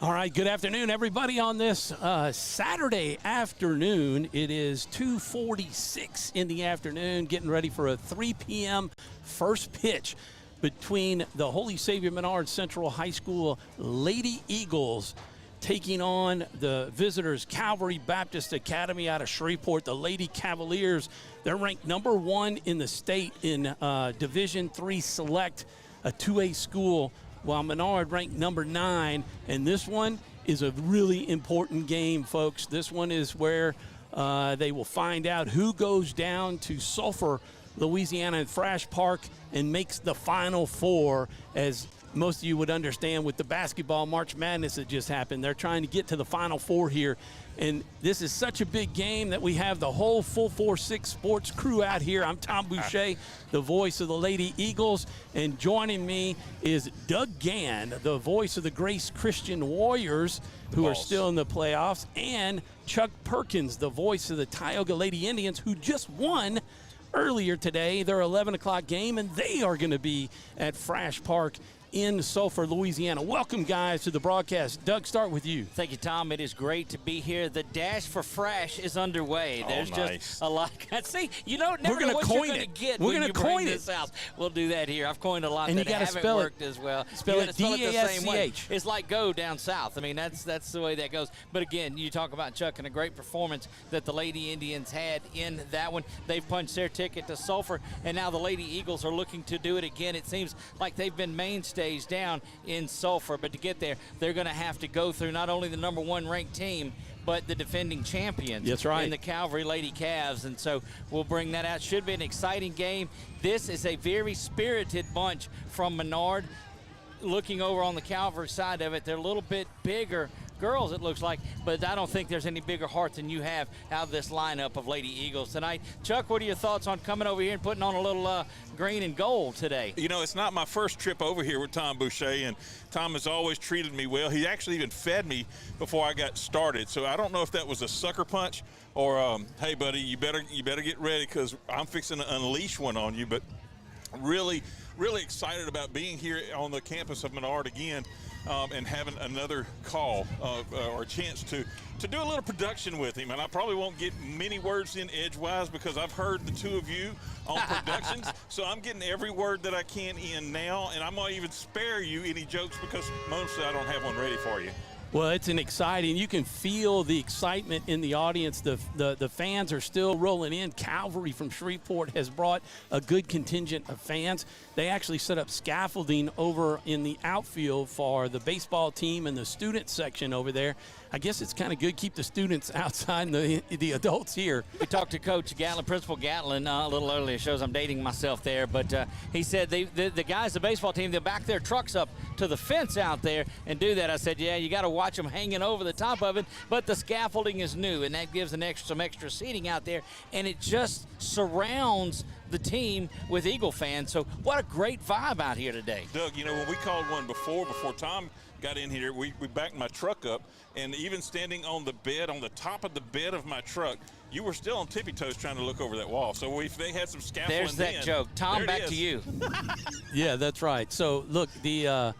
All right, good afternoon, everybody. On this Saturday afternoon, it is 2:46 in the afternoon, getting ready for a 3 p.m. first pitch between the Holy Savior Menard Central High School Lady Eagles taking on the visitors Calvary Baptist Academy out of Shreveport. The Lady Cavaliers, they're ranked number 1 in the state in Division III Select, a 2A school, while Menard ranked number 9. And this one is a really important game, folks. This one is where they will find out who goes down to Sulphur, Louisiana, and Frash Park and makes the Final Four. As most of you would understand, with the basketball March Madness that just happened, they're trying to get to the Final Four here. And this is such a big game that we have the whole Full 4-6 Sports crew out here. I'm Tom Boucher, the voice of the Lady Eagles, and joining me is Doug Gann, the voice of the Grace Christian Warriors, who are still in the playoffs, and Chuck Perkins, the voice of the Tioga Lady Indians, who just won earlier today their 11 o'clock game, and they are going to be at Frash Park in Sulphur, Louisiana. Welcome, guys, to the broadcast. Doug, start with you. Thank you, Tom. It is great to be here. The Dash for Frash is underway. There's just a lot. See, you don't never know what you're going to get when you bring this out. We'll do that here. I've coined a lot that haven't worked as well. Spell it D-A-S-C-H. It's like go down south. I mean, that's the way that goes. But again, you talk about Chuck and a great performance that the Lady Indians had in that one. They've punched their ticket to Sulphur, and now the Lady Eagles are looking to do it again. It seems like they've been mainstays down in Sulphur, but to get there, they're going to have to go through not only the number 1 ranked team, but the defending champions. That's right. In the Calvary Lady Cavs, and so we'll bring that out. Should be an exciting game. This is a very spirited bunch from Menard. Looking over on the Calvary side of it, they're a little bit bigger girls, it looks like, but I don't think there's any bigger heart than you have out of this lineup of Lady Eagles tonight. Chuck, what are your thoughts on coming over here and putting on a little green and gold today? You know, it's not my first trip over here with Tom Boucher, and Tom has always treated me well. He actually even fed me before I got started, so I don't know if that was a sucker punch or, hey, buddy, you better get ready because I'm fixing to unleash one on you. But really excited about being here on the campus of Menard again. And having another call or a chance to do a little production with him. And I probably won't get many words in edgewise because I've heard the two of you on productions. So I'm getting every word that I can in now, and I'm going to even spare you any jokes because mostly I don't have one ready for you. Well, it's an exciting. You can feel the excitement in the audience. The fans are still rolling in. Calvary from Shreveport has brought a good contingent of fans. They actually set up scaffolding over in the outfield for the baseball team and the student section over there. I guess it's kind of good. Keep the students outside and the adults here. We talked to Coach Gatlin, Principal Gatlin, a little earlier. It shows I'm dating myself there. But he said the guys, the baseball team, they'll back their trucks up to the fence out there and do that. I said, yeah, you got to watch them hanging over the top of it. But the scaffolding is new, and that gives some extra seating out there. And it just surrounds the team with Eagle fans. So what a great vibe out here today. Doug, you know, when we called one before Tom got in here, we backed my truck up, and even standing on the bed, on the top of the bed of my truck, you were still on tippy toes trying to look over that wall. So if they had some scaffolding, there's that joke. Tom, back to you. Yeah, that's right. So look, the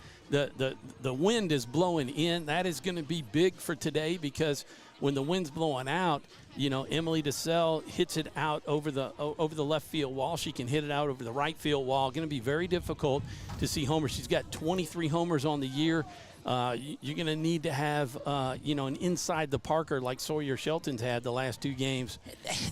wind is blowing in. That is going to be big for today because when the wind's blowing out, you know, Emily DeSalle hits it out over the left field wall. She can hit it out over the right field wall. Going to be very difficult to see homers. She's got 23 homers on the year. You're going to need to have, an inside the Parker like Sawyer Shelton's had the last 2 games.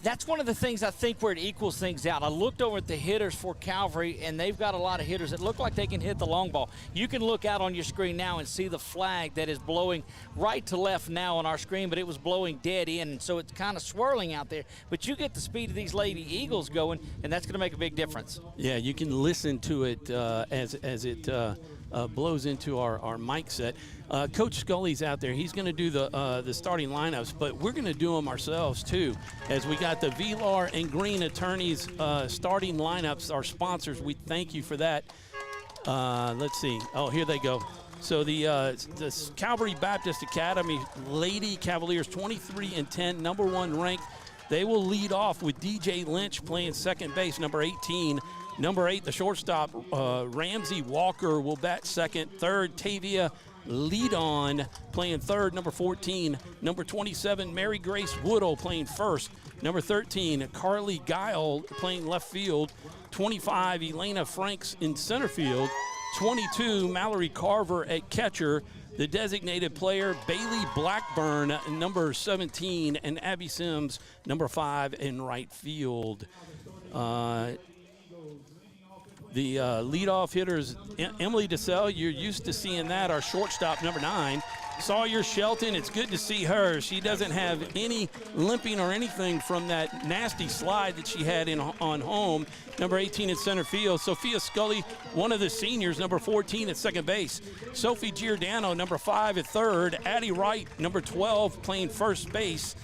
That's one of the things I think where it equals things out. I looked over at the hitters for Calvary, and they've got a lot of hitters that look like they can hit the long ball. You can look out on your screen now and see the flag that is blowing right to left now on our screen, but it was blowing dead in, and so it's kind of swirling out there. But you get the speed of these Lady Eagles going, and that's going to make a big difference. Yeah, you can listen to it as it blows into our mic set. Coach Scully's out there. He's going to do the starting lineups, but we're going to do them ourselves too, as we got the Velar and Green Attorneys starting lineups, our sponsors. We thank you for that. Let's see. Oh, here they go. So the Calvary Baptist Academy Lady Cavaliers, 23-10, number 1 ranked. They will lead off with DJ Lynch playing second base, number 18. Number 8, the shortstop, Ramsey Walker, will bat second. Third, Tavia Lead On playing third. Number 14, number 27, Mary Grace Woodall playing first. Number 13, Carly Guile playing left field. 25, Elena Franks in center field. 22, Mallory Carver at catcher. The designated player, Bailey Blackburn, number 17, and Abby Sims, number 5, in right field. The leadoff hitters, Emily DeSalle, you're used to seeing that. Our shortstop, number 9, Sawyer Shelton. It's good to see her. She doesn't have any limping or anything from that nasty slide that she had on home. Number 18 at center field. Sophia Scully, one of the seniors, number 14 at second base. Sophie Giordano, number 5 at third. Addie Wright, number 12, playing first base.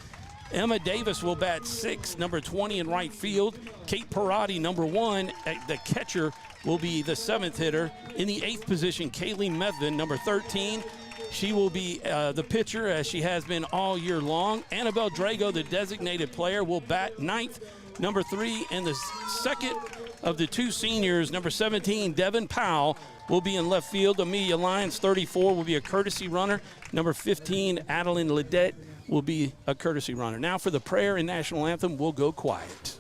Emma Davis will bat 6, number 20 in right field. Kate Parati, number 1, the catcher, will be the 7th hitter. In the 8th position, Kayleen Medvin, number 13. She will be the pitcher, as she has been all year long. Annabelle Drago, the designated player, will bat 9th, number 3. And the second of the 2 seniors, number 17, Devin Powell, will be in left field. Amelia Lyons, 34, will be a courtesy runner. Number 15, Adeline Ledette, will be a courtesy runner. Now for the prayer and national anthem, we'll go quiet.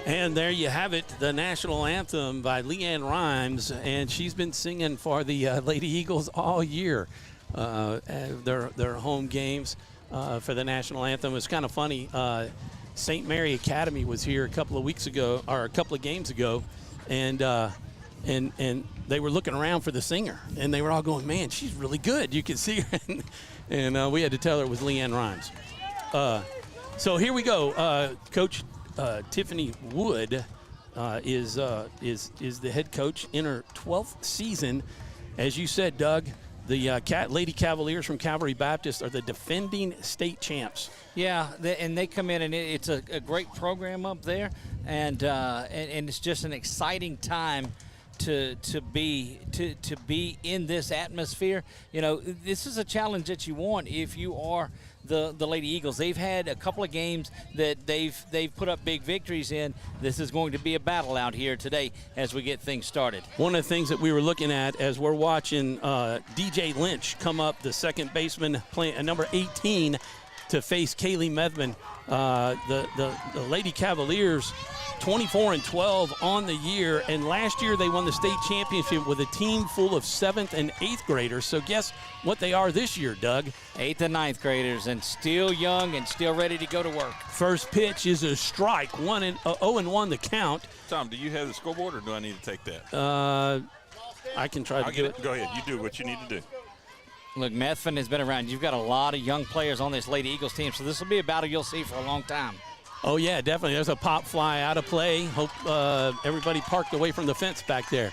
And there you have it, the national anthem by Leanne Rhymes, and she's been singing for the Lady Eagles all year, their home games for the national anthem. It's kind of funny. St. Mary Academy was here a couple of weeks ago, or a couple of games ago, and they were looking around for the singer, and they were all going, "Man, she's really good. You can see her," and we had to tell her it was Leanne Rhymes. So here we go, Coach. Tiffany Wood is the head coach in her 12th season. As you said, Doug, the Lady Cavaliers from Calvary Baptist are the defending state champs. Yeah, and they come in, and it's a great program up there, and it's just an exciting time to be in this atmosphere. You know, this is a challenge that you want if you are the Lady Eagles. They've had a couple of games that they've put up big victories in. This is going to be a battle out here today as we get things started. One of the things that we were looking at as we're watching DJ Lynch come up, the second baseman, playing number 18, to face Kaylee Methvin. The Lady Cavaliers 24-12 on the year, and last year they won the state championship with a team full of 7th and 8th graders. So guess what they are this year, Doug? 8th and 9th graders, and still young and still ready to go to work. First pitch is a strike, 0-1 the count. Tom, do you have the scoreboard, or do I need to take that? I can try to do it. Go ahead. You do what you need to do. Look, Methvin has been around. You've got a lot of young players on this Lady Eagles team, so this will be a battle you'll see for a long time. Oh, yeah, definitely. There's a pop fly out of play. Hope everybody parked away from the fence back there.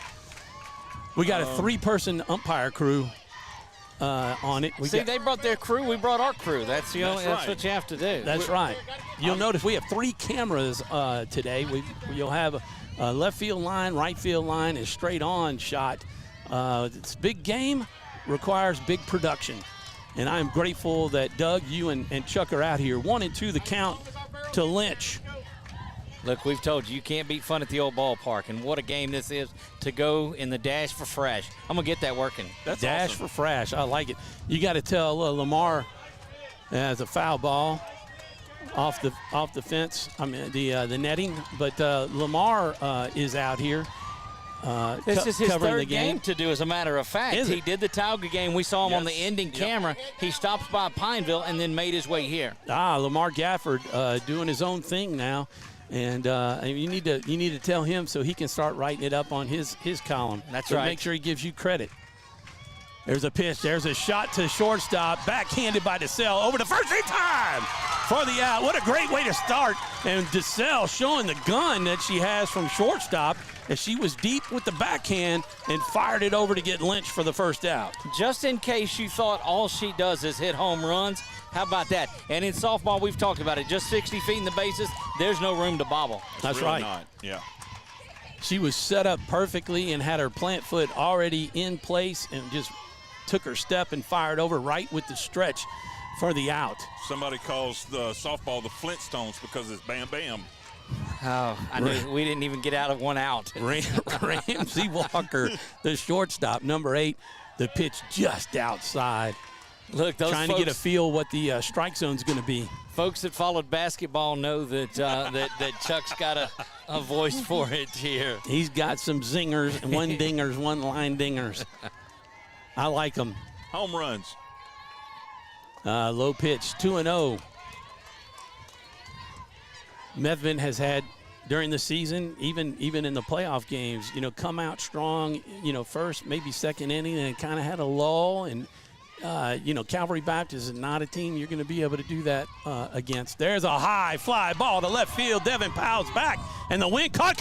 We got a 3-person umpire crew on it. They brought their crew. We brought our crew. That's what you have to do. That's right. You'll notice we have 3 cameras today. You'll have a left field line, right field line, and straight on shot. It's a big game, requires big production. And I'm grateful that Doug, you, and Chuck are out here. 1-2 the count to Lynch. Look, we've told you, you can't beat fun at the old ballpark, and what a game this is to go in the dash for Frash. I'm going to get that working. That's dash awesome. For Frash. I like it. You got to tell Lamar has a foul ball off the fence. I mean, the netting. But Lamar is out here. This is his third game to do, as a matter of fact. He did the Tauga game. We saw him on the ending camera. He stops by Pineville and then made his way here. Lamar Gafford doing his own thing now. And you need to tell him so he can start writing it up on his column. That's right. Make sure he gives you credit. There's a pitch. There's a shot to shortstop. Backhanded by DeSalle. Over to first in time for the out. What a great way to start. And DeSalle showing the gun that she has from shortstop, as she was deep with the backhand and fired it over to get Lynch for the first out. Just in case you thought all she does is hit home runs, how about that? And in softball, we've talked about it. Just 60 feet in the bases, there's no room to bobble. That's really right. Not. Yeah. She was set up perfectly and had her plant foot already in place and just took her step and fired over right with the stretch for the out. Somebody calls the softball the Flintstones because it's bam, bam. Oh, I knew we didn't even get out of one out. Ramsey Walker, the shortstop, number 8, the pitch just outside. Look, those trying to get a feel what the strike zone's going to be. Folks that followed basketball know that that Chuck's got a voice for it here. He's got some zingers, and one dingers, one line dingers. I like them. Home runs. Low pitch, 2-0. Methvin has had, during the season, even in the playoff games, come out strong, first, maybe second inning, and kind of had a lull. And, Calvary Baptist is not a team you're going to be able to do that against. There's a high fly ball to left field. Devin Powell's back, and the wind caught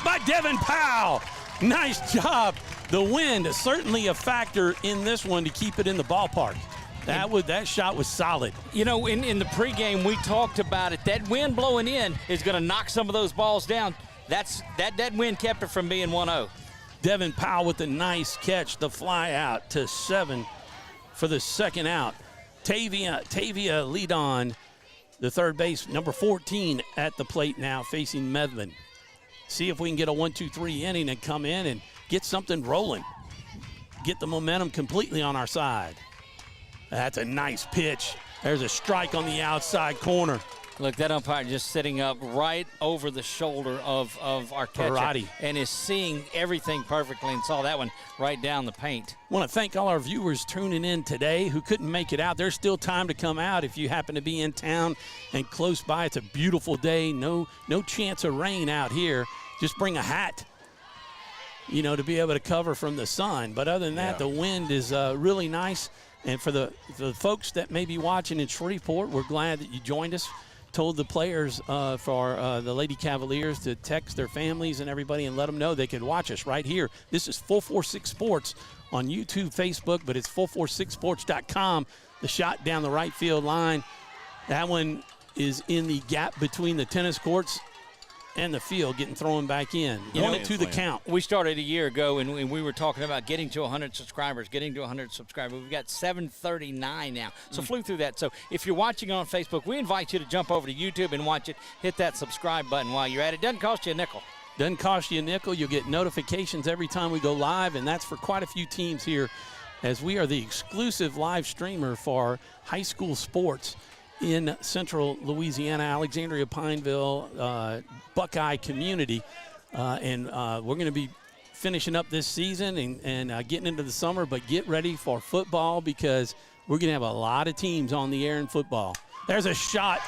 by Devin Powell. Nice job. The wind is certainly a factor in this one to keep it in the ballpark. That shot was solid. In the pregame, we talked about it. That wind blowing in is going to knock some of those balls down. That wind kept it from being 1-0. Devin Powell with a nice catch, the fly out to 7 for the second out. Tavia lead on the third base, number 14 at the plate now, facing Methvin. See if we can get a 1-2-3 inning and come in and get something rolling. Get the momentum completely on our side. That's a nice pitch. There's a strike on the outside corner. Look, that umpire just sitting up right over the shoulder of our catcher. Parati. And is seeing everything perfectly and saw that one right down the paint. I want to thank all our viewers tuning in today who couldn't make it out. There's still time to come out if you happen to be in town and close by. It's a beautiful day. No chance of rain out here. Just bring a hat, to be able to cover from the sun. But other than that, the wind is really nice. And for the folks that may be watching in Shreveport, we're glad that you joined us. Told the players for the Lady Cavaliers to text their families and everybody and let them know they could watch us right here. This is 446 Sports on YouTube, Facebook, but it's 446sports.com. The shot down the right field line. That one is in the gap between the tennis courts. and the field getting thrown back in. Going to the count. We started a year ago, and we were talking about getting to 100 subscribers, We've got 739 now. So flew through that. So if you're watching on Facebook, we invite you to jump over to YouTube and watch it. Hit that subscribe button while you're at it. Doesn't cost you a nickel. Doesn't cost you a nickel. You'll get notifications every time we go live, and that's for quite a few teams here, as we are the exclusive live streamer for high school sports in central Louisiana, Alexandria, Pineville, Buckeye community. And we're going to be finishing up this season and getting into the summer, but get ready for football because we're going to have a lot of teams on the air in football. There's a shot.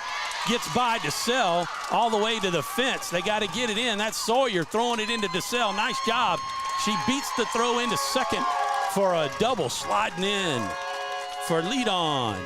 Gets by DeSalle all the way to the fence. They got to get it in. That's Sawyer throwing it into DeSalle. Nice job. She beats the throw into second for a double, sliding in for lead on.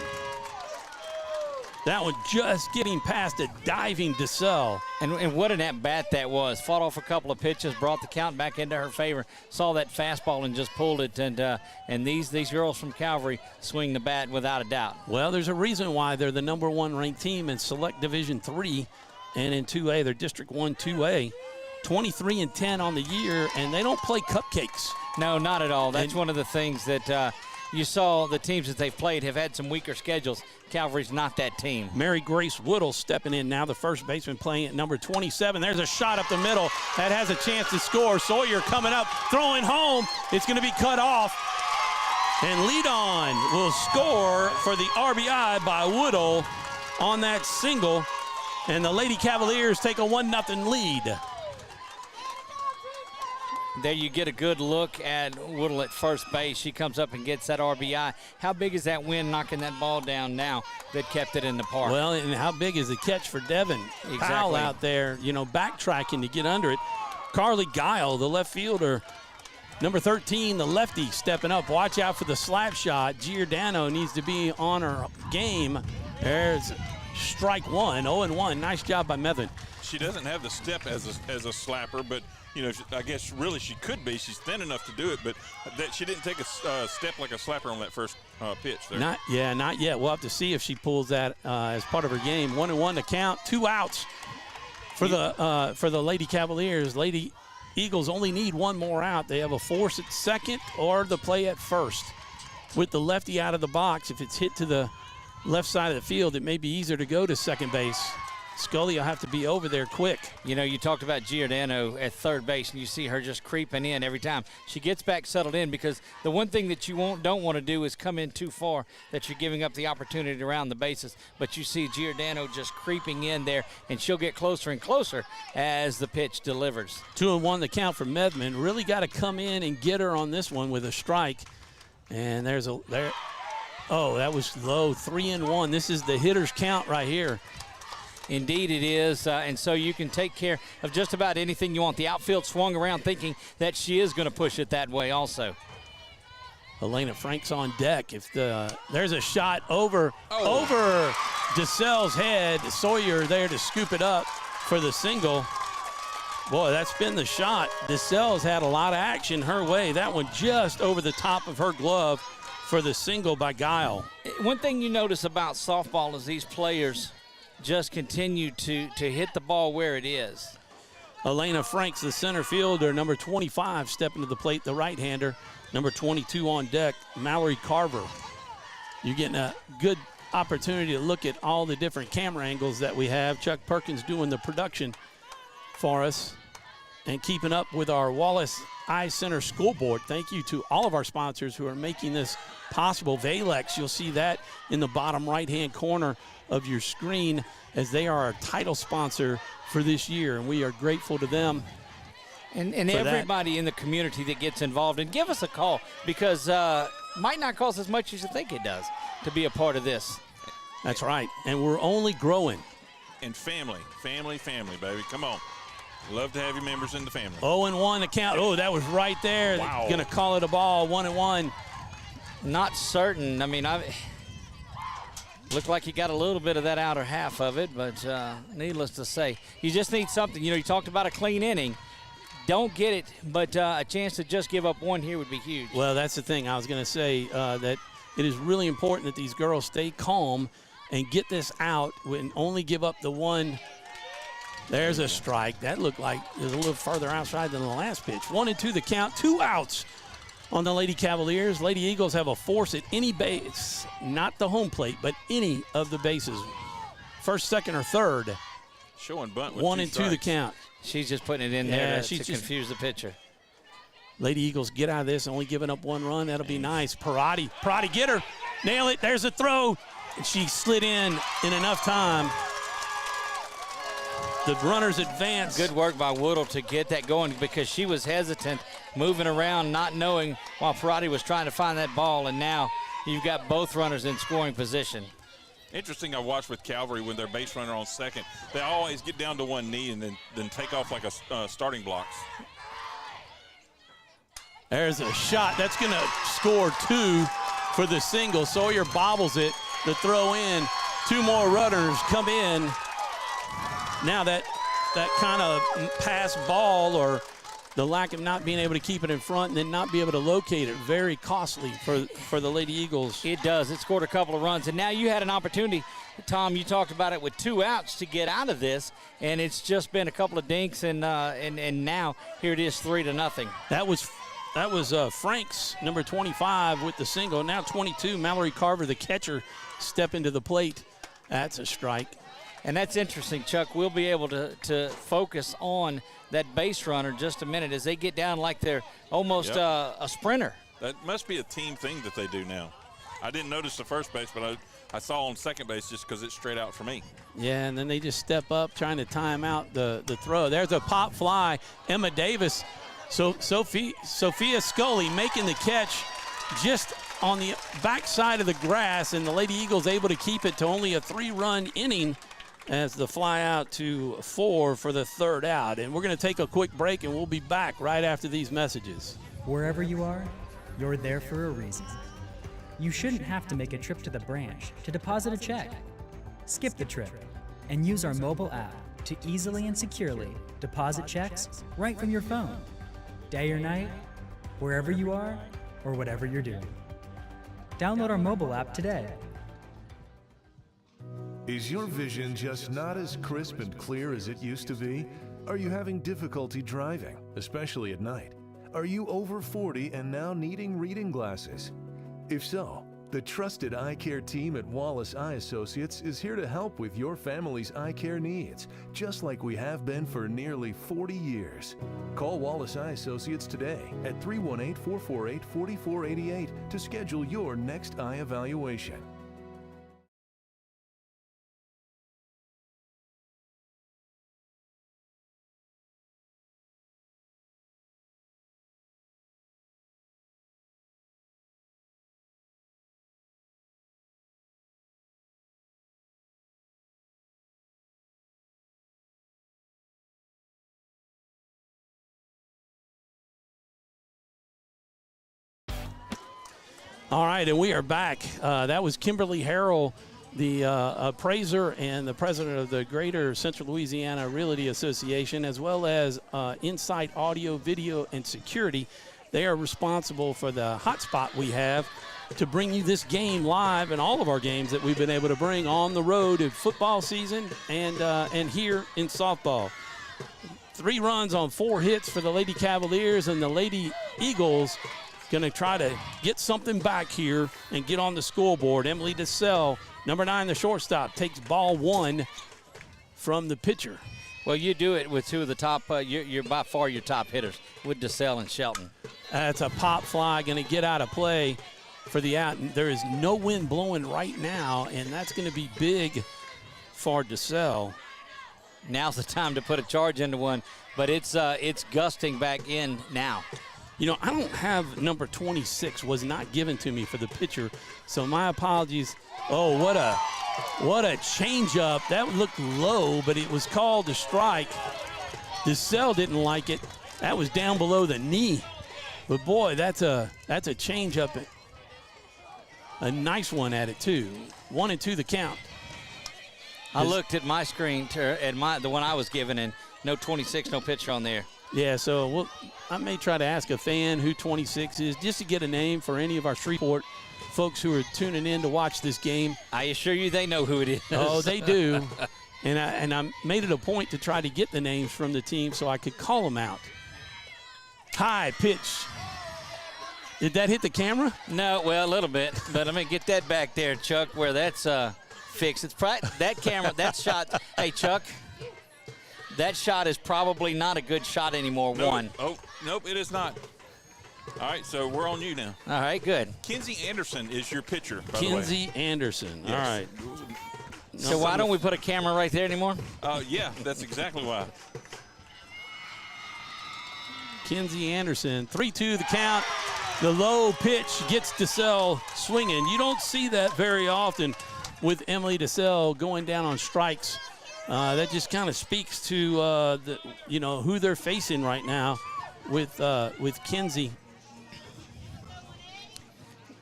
That one just getting past a diving DeSalle. And what an at-bat that was. Fought off a couple of pitches, brought the count back into her favor, saw that fastball and just pulled it. And these girls from Calvary swing the bat without a doubt. Well, there's a reason why they're the number 1 ranked team in Select Division III, and in 2A, they're District 1 2A. 23-10 on the year, and they don't play cupcakes. No, not at all. That's one of the things that you saw the teams that they've played have had some weaker schedules. Calvary's not that team. Mary Grace Woodle stepping in now, the first baseman playing at number 27. There's a shot up the middle that has a chance to score. Sawyer coming up, throwing home. It's going to be cut off. And lead on will score for the RBI by Woodle on that single. And the Lady Cavaliers take a 1-0 lead. There you get a good look at Woodle at first base. She comes up and gets that RBI. How big is that wind knocking that ball down now that kept it in the park? Well, and how big is the catch for Devin Powell out there, backtracking to get under it. Carly Guile, the left fielder, number 13, the lefty, stepping up. Watch out for the slap shot. Giordano needs to be on her game. There's strike one, 0-1. Nice job by Method. She doesn't have the step as a slapper, but I guess really she could be. She's thin enough to do it, but she didn't take a step like a slapper on that first pitch there. Not yet. We'll have to see if she pulls that as part of her game. 1-1 to count. 2 outs for the Lady Cavaliers. Lady Eagles only need 1 more out. They have a force at second or the play at first. With the lefty out of the box, if it's hit to the left side of the field, it may be easier to go to second base. Scully will have to be over there quick. You talked about Giordano at third base, and you see her just creeping in every time. She gets back settled in because the one thing that you don't want to do is come in too far that you're giving up the opportunity around the bases. But you see Giordano just creeping in there, and she'll get closer and closer as the pitch delivers. 2-1 the count for Medman. Really got to come in and get her on this one with a strike. And oh, that was low. 3-1. This is the hitter's count right here. Indeed it is, and so you can take care of just about anything you want. The outfield swung around thinking that she is going to push it that way also. Elena Frank's on deck. There's a shot over DeSalle's head. Sawyer there to scoop it up for the single. Boy, that's been the shot. DeSalle's had a lot of action her way. That one just over the top of her glove for the single by Guile. One thing you notice about softball is these players just continue to hit the ball where it is. Elena Franks, the center fielder, number 25, stepping to the plate, the right-hander. Number 22 on deck, Mallory Carver. You're getting a good opportunity to look at all the different camera angles that we have. Chuck Perkins doing the production for us and keeping up with our Wallace Eye Center School Board. Thank you to all of our sponsors who are making this possible. Valex, you'll see that in the bottom right-hand corner of your screen, as they are our title sponsor for this year, and we are grateful to them. And everybody in the community that gets involved. And give us a call, because might not cost as much as you think it does to be a part of this. That's right, and we're only growing. And family, baby. Come on. Love to have your members in the family. 0-1 the count. Oh, that was right there. Wow. Going to call it a ball, 1-1. Not certain. I mean, looked like you got a little bit of that outer half of it, but needless to say, you just need something. You talked about a clean inning. Don't get it, but a chance to just give up one here would be huge. Well, that's the thing. I was going to say that it is really important that these girls stay calm and get this out and only give up the one There's a strike. That looked like it was a little further outside than the last pitch. 1-2 the count, 2 outs on the Lady Cavaliers. Lady Eagles have a force at any base, not the home plate, but any of the bases. First, second, or third. Showing bunt with 1-2 the count. She's just putting it in there to confuse the pitcher. Lady Eagles get out of this, only giving up 1 run. That'll be nice. Parati, get her. Nail it. There's a throw. And she slid in enough time. The runners advance. Good work by Woodle to get that going because she was hesitant, moving around, not knowing while Parati was trying to find that ball, and now you've got both runners in scoring position. Interesting, I watched with Calvary when their base runner on second. They always get down to one knee and then take off like a starting blocks. There's a shot. That's going to score 2 for the single. Sawyer bobbles it. The throw in. 2 more runners come in. Now that kind of pass ball or the lack of not being able to keep it in front and then not be able to locate it, very costly for the Lady Eagles. It does. It scored a couple of runs. And now you had an opportunity, Tom, you talked about it with 2 outs to get out of this, and it's just been a couple of dinks, and now here it is 3-0. That was Frank's number 25 with the single. Now 22, Mallory Carver, the catcher, step into the plate. That's a strike. And that's interesting, Chuck. We'll be able to focus on that base runner just a minute as they get down like they're almost a sprinter. That must be a team thing that they do now. I didn't notice the first base, but I saw on second base just because it's straight out for me. Yeah, and then they just step up trying to time out the throw. There's a pop fly. Emma Davis. So Sophia Scully making the catch just on the backside of the grass, and the Lady Eagles able to keep it to only a 3-run inning as the fly out to 4 for the 3rd out. And we're going to take a quick break, and we'll be back right after these messages. Wherever you are, you're there for a reason. You shouldn't have to make a trip to the branch to deposit a check. Skip the trip and use our mobile app to easily and securely deposit checks right from your phone. Day or night, wherever you are, or whatever you're doing. Download our mobile app today. Is your vision just not as crisp and clear as it used to be? Are you having difficulty driving, especially at night? Are you over 40 and now needing reading glasses? If so, the trusted eye care team at Wallace Eye Associates is here to help with your family's eye care needs, just like we have been for nearly 40 years. Call Wallace Eye Associates today at 318-448-4488 to schedule your next eye evaluation. All right, and we are back. That was Kimberly Harrell, the appraiser and the president of the Greater Central Louisiana Realty Association, as well as Insight Audio, Video, and Security. They are responsible for the hotspot we have to bring you this game live and all of our games that we've been able to bring on the road in football season and here in softball. 3 runs on 4 hits for the Lady Cavaliers, and the Lady Eagles going to try to get something back here and get on the scoreboard. Emily DeSalle, number 9, the shortstop, takes ball 1 from the pitcher. Well, you do it with 2 of the top, you're by far your top hitters with DeSalle and Shelton. That's a pop fly, going to get out of play for the out. There is no wind blowing right now, and that's going to be big for DeSalle. Now's the time to put a charge into one, but it's gusting back in now. You know, I don't have number 26, was not given to me for the pitcher, so my apologies. Oh, what a changeup. That looked low, but it was called a strike. DeSalle didn't like it. That was down below the knee. But boy, that's a changeup. A nice one at it too. 1-2 the count. I looked at my screen, the one I was given, and no 26, no pitcher on there. Yeah, so I may try to ask a fan who 26 is, just to get a name for any of our Shreveport folks who are tuning in to watch this game. I assure you they know who it is. Oh, they do. And I made it a point to try to get the names from the team so I could call them out. High pitch. Did that hit the camera? No, well, a little bit. But let me get that back there, Chuck, where that's fixed. It's that camera, that shot. Hey, Chuck, that shot is probably not a good shot anymore. Nope. One. Oh, nope, it is not. All right, so we're on you now. All right, good. Kinsey Anderson is your pitcher, by the way. Kinsey Anderson. Yes. All right. So why don't we put a camera right there anymore? Yeah, that's exactly why. Kinsey Anderson, 3-2 the count. The low pitch gets DeSalle swinging. You don't see that very often with Emily DeSalle going down on strikes. That just kind of speaks to who they're facing right now with Kinsey.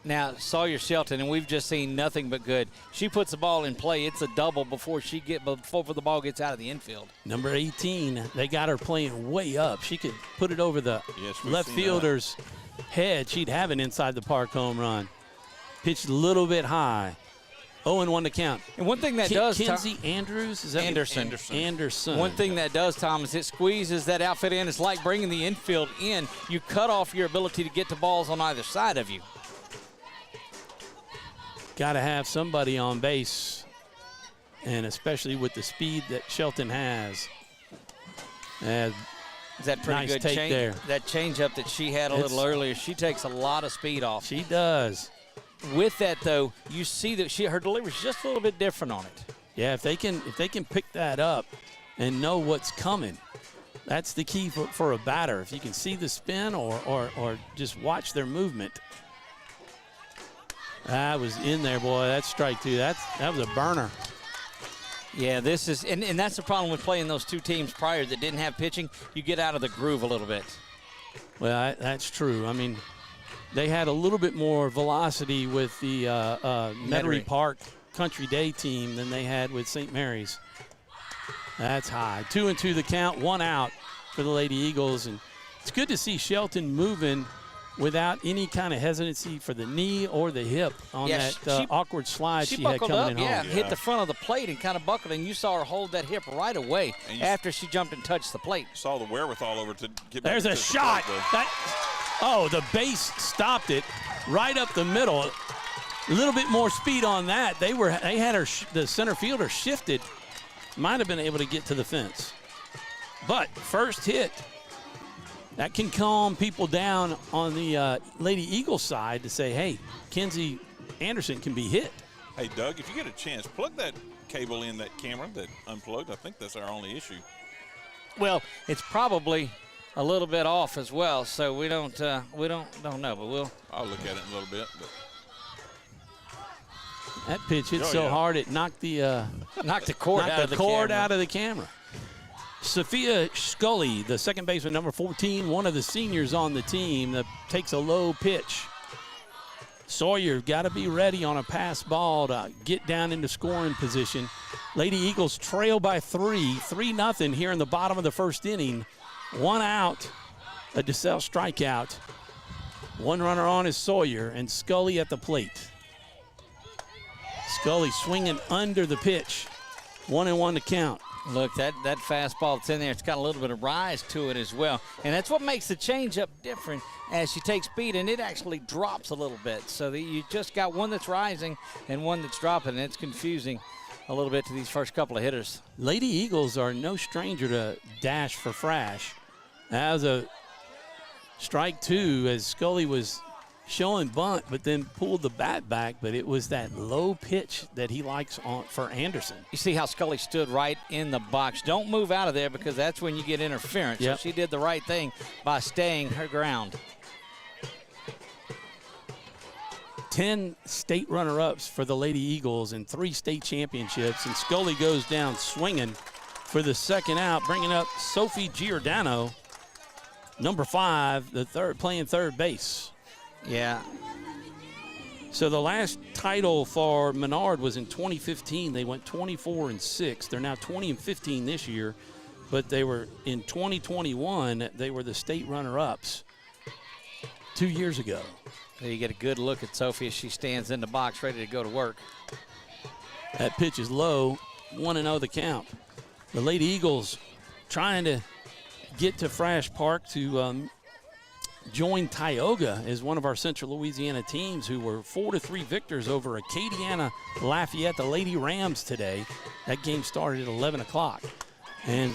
Now, Sawyer Shelton, and we've just seen nothing but good. She puts the ball in play. It's a double before the ball gets out of the infield. Number 18, they got her playing way up. She could put it over the left fielder's head. She'd have an inside the park home run. Pitched a little bit high. 0-1 to count. And one thing that does, Kinsey Andrews? Is that Anderson. One thing that does, Tom, is it squeezes that outfit in. It's like bringing the infield in. You cut off your ability to get to balls on either side of you. Got to have somebody on base, and especially with the speed that Shelton has. Is that pretty nice good take there? That changeup that she had a little earlier, she takes a lot of speed off. She does. With that, though, you see that her delivery is just a little bit different on it. Yeah, if they can pick that up and know what's coming, that's the key for a batter. If you can see the spin or just watch their movement. That was in there, boy. That's strike two. That was a burner. Yeah, this is, and that's the problem with playing those two teams prior that didn't have pitching. You get out of the groove a little bit. Well, that's true. I mean, they had a little bit more velocity with the Metairie Park Country Day team than they had with St. Mary's. That's high. 2-2 the count, 1 out for the Lady Eagles. And it's good to see Shelton moving without any kind of hesitancy for the knee or the hip on awkward slide she had coming in home. Yeah, hit the front of the plate and kind of buckled, and you saw her hold that hip right away after she jumped and touched the plate. Saw the wherewithal over to get back. There's a shot. The base stopped it right up the middle. A little bit more speed on that. They had the center fielder shifted. Might have been able to get to the fence. But first hit. That can calm people down on the Lady Eagles side to say, hey, Kinsey Anderson can be hit. Hey, Doug, if you get a chance, plug that cable in that camera that unplugged. I think that's our only issue. Well, it's probably a little bit off as well, so we don't know, but I'll look at it in a little bit. But that pitch hit hard it knocked the cord out of the camera. Sophia Scully, the second baseman, number 14, one of the seniors on the team, that takes a low pitch. Sawyer got to be ready on a pass ball to get down into scoring position. Lady Eagles trail by 3-0 here in the bottom of the first inning. 1 out, a DeSalle strikeout. 1 runner on is Sawyer, and Scully at the plate. Scully swinging under the pitch. 1-1 to count. Look, that fastball that's in there, it's got a little bit of rise to it as well. And that's what makes the changeup different as she takes speed, and it actually drops a little bit. So that you just got one that's rising and one that's dropping, and it's confusing a little bit to these first couple of hitters. Lady Eagles are no stranger to dash for Frash. That was a strike 2 as Scully was showing bunt, but then pulled the bat back. But it was that low pitch that he likes for Anderson. You see how Scully stood right in the box. Don't move out of there because that's when you get interference. Yep. So she did the right thing by staying her ground. 10 state runner-ups for the Lady Eagles and 3 state championships. And Scully goes down swinging for the second out, bringing up Sophie Giordano, number 5, playing third base. Yeah. So the last title for Menard was in 2015. They went 24-6. They're now 20-15 this year, but they were in 2021. They were the state runner-ups 2 years ago. There you get a good look at Sophie as she stands in the box ready to go to work. That pitch is low, 1-0 the count. The Lady Eagles trying to get to Frash Park to join Tioga as one of our Central Louisiana teams who were 4-3 victors over Acadiana Lafayette, the Lady Rams today. That game started at 11 o'clock. And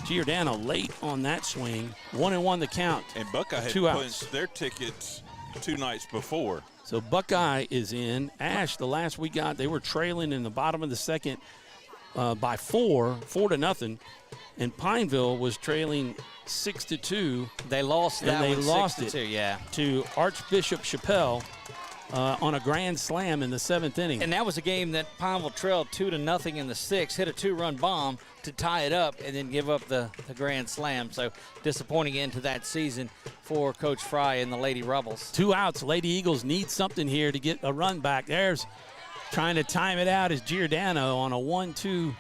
Giordano late on that swing, 1-1 the count. And Buckeye had punched their tickets 2 nights before. So Buckeye is in. Ash, the last we got, they were trailing in the bottom of the second by 4-0. And Pineville was trailing 6-2. They lost that and they one, lost 6-2, it to Archbishop Chappelle on a grand slam in the 7th inning. And that was a game that Pineville trailed 2-0 in the 6th, hit a 2-run bomb to tie it up, and then give up the grand slam. So disappointing end to that season for Coach Fry and the Lady Rebels. 2 outs. Lady Eagles need something here to get a run back. There's trying to time it out is Giordano on a 1-2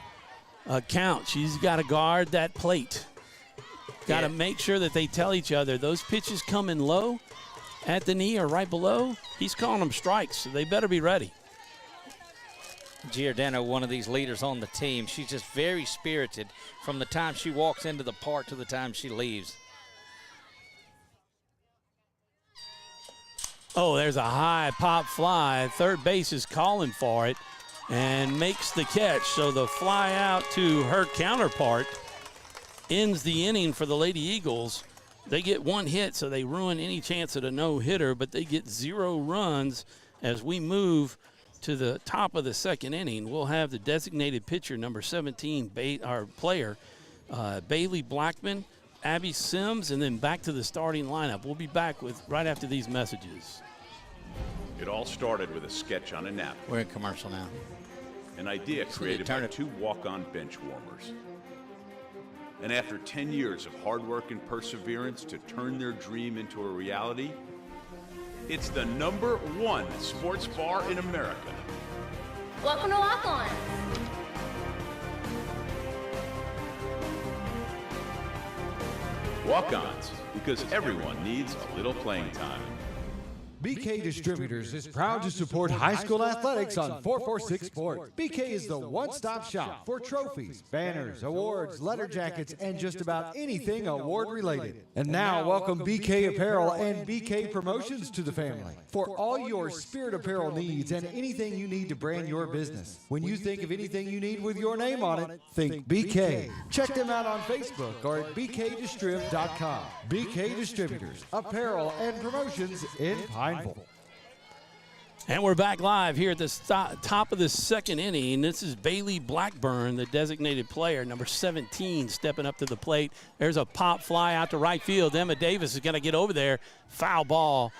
count. She's got to guard that plate. Got to make sure that they tell each other those pitches coming low at the knee or right below. He's calling them strikes, so they better be ready. Giordano, one of these leaders on the team. She's just very spirited from the time she walks into the park to the time she leaves. Oh, there's a high pop fly. Third base is calling for it and makes the catch. So the fly out to her counterpart ends the inning for the Lady Eagles. They get 1 hit, so they ruin any chance at a no-hitter, but they get 0 runs as we move to the top of the 2nd inning. We'll have the designated pitcher, number 17, our player, Bailey Blackman, Abby Sims, and then back to the starting lineup. We'll be back with right after these messages. It all started with a sketch on a napkin. We're in commercial now. An idea created by 2 walk-on bench warmers. And after 10 years of hard work and perseverance to turn their dream into a reality, it's the #1 sports bar in America. Welcome to Walk On. Walk-ons, because everyone needs a little playing time. BK Distributors is proud to support high school athletics on 446 Sports. BK is the one-stop shop for trophies, banners, awards, letter jackets, and just about anything award-related. And now, welcome BK Apparel and BK Promotions to the family for all your spirit apparel needs and anything you need to brand your business. When you think of anything you need with your name on it, think BK. Check them out on Facebook or at bkdistrib.com. BK Distributors, apparel and promotions in Pineville. And we're back live here at the top of the 2nd inning. This is Bailey Blackburn, the designated player, number 17, stepping up to the plate. There's a pop fly out to right field. Emma Davis is going to get over there. Foul ball.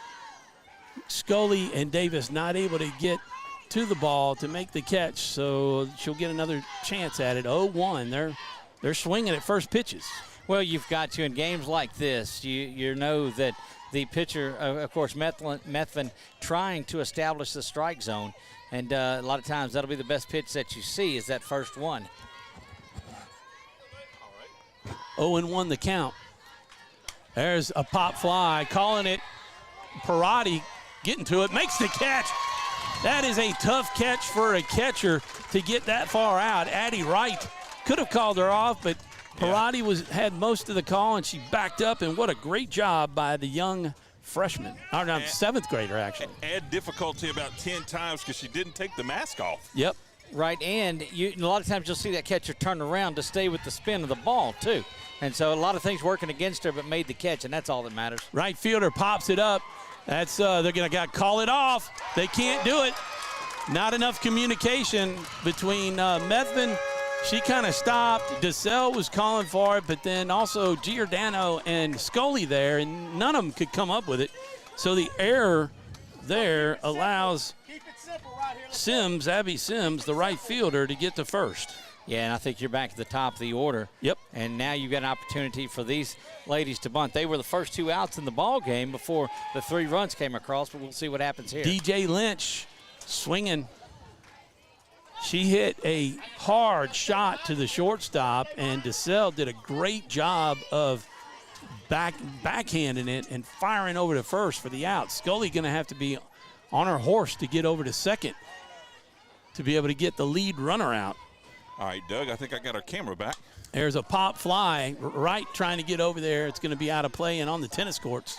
Scully and Davis not able to get to the ball to make the catch, so she'll get another chance at it. 0-1. They're swinging at first pitches. Well, you've got to in games like this. You know that the pitcher, of course, Methvin, trying to establish the strike zone. And a lot of times that'll be the best pitch that you see is that first one. 0-1 the count. There's a pop fly, calling it. Parati getting to it, makes the catch. That is a tough catch for a catcher to get that far out. Addie Wright could have called her off, but Parati had most of the call, and she backed up, and what a great job by the young freshman. Or no, 7th grader, actually. Add difficulty about 10 times because she didn't take the mask off. Yep. Right, and a lot of times you'll see that catcher turn around to stay with the spin of the ball, too. And so a lot of things working against her, but made the catch, and that's all that matters. Right fielder pops it up. That's they're going to call it off. They can't do it. Not enough communication between Methvin. She kind of stopped. DeSalle was calling for it, but then also Giordano and Scully there, and none of them could come up with it. So the error there allows Sims, Abby Sims, the right fielder, to get to first. Yeah, and I think you're back at the top of the order. Yep. And now you've got an opportunity for these ladies to bunt. They were the first 2 outs in the ball game before the 3 runs came across, but we'll see what happens here. DJ Lynch swinging. She hit a hard shot to the shortstop, and DeSalle did a great job of backhanding it and firing over to first for the out. Scully going to have to be on her horse to get over to second to be able to get the lead runner out. All right, Doug, I think I got our camera back. There's a pop fly right trying to get over there. It's going to be out of play and on the tennis courts.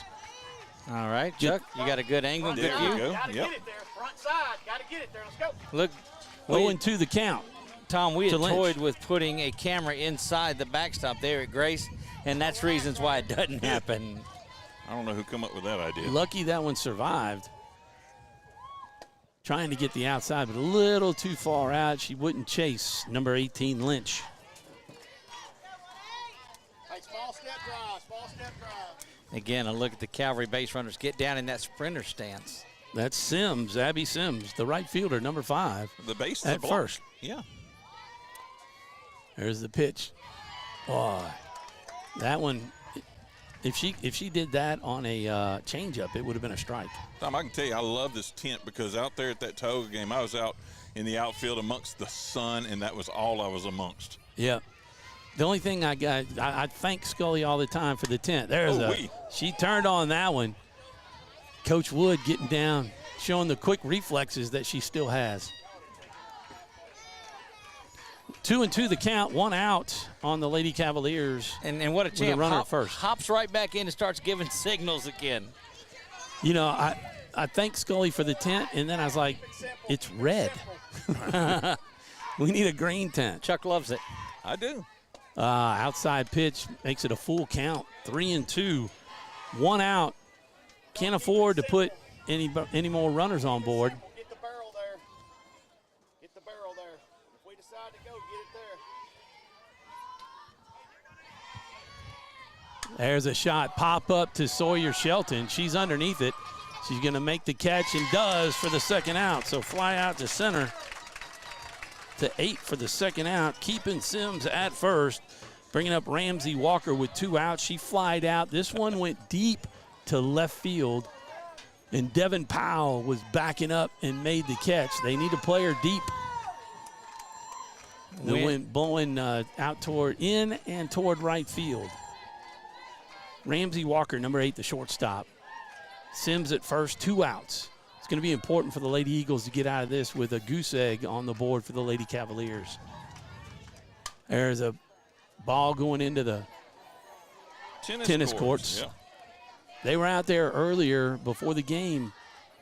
All right, Chuck, you got a good angle, good There view. we go. Gotta Yep. get it there. Front side. Gotta get it there. Let's go. Look, 0-2 the count. Tom, we to had Lynch. toyed with putting a camera inside the backstop there at Grace, and that's reasons why it doesn't happen. I don't know who come up with that idea. Lucky that one survived. Trying to get the outside, but a little too far out. She wouldn't chase number 18, Lynch. Hey, small step drive. Small step drive. Again, a look at the Calvary base runners get down in that sprinter stance. That's Sims, Abby Sims, the right fielder, number 5. The base is At a block. first. Yeah. There's the pitch. Boy, that one, if she did that on a changeup, it would have been a strike. Tom, I can tell you, I love this tent because out there at that Toga game, I was out in the outfield amongst the sun, and that was all I was amongst. Yeah. The only thing I got, I thank Scully all the time for the tent. There's she turned on that one. Coach Wood getting down, showing the quick reflexes that she still has. 2-2 the count, 1 out on the Lady Cavaliers. And what a with champ. a runner at first. Hops right back in and starts giving signals again. You know, I thank Scully for the tent, and then I was like, it's red. We need a green tent. Chuck loves it. I do. Outside pitch makes it a full count. 3-2, 1 out. Can't afford to put any more runners on board. Get the barrel there. Get the barrel there. If we decide to go, get it there. There's a shot, pop up to Sawyer Shelton. She's underneath it. She's going to make the catch and does for the second out. So fly out to center to 8 for the second out, keeping Sims at first, bringing up Ramsey Walker with 2 outs. She flied out. This one went deep to left field, and Devin Powell was backing up and made the catch. They need a player deep. The wind blowing out toward in and toward right field. Ramsey Walker, number 8, the shortstop. Sims at first, 2 outs. It's going to be important for the Lady Eagles to get out of this with a goose egg on the board for the Lady Cavaliers. There's a ball going into the tennis courts. Yeah. They were out there earlier before the game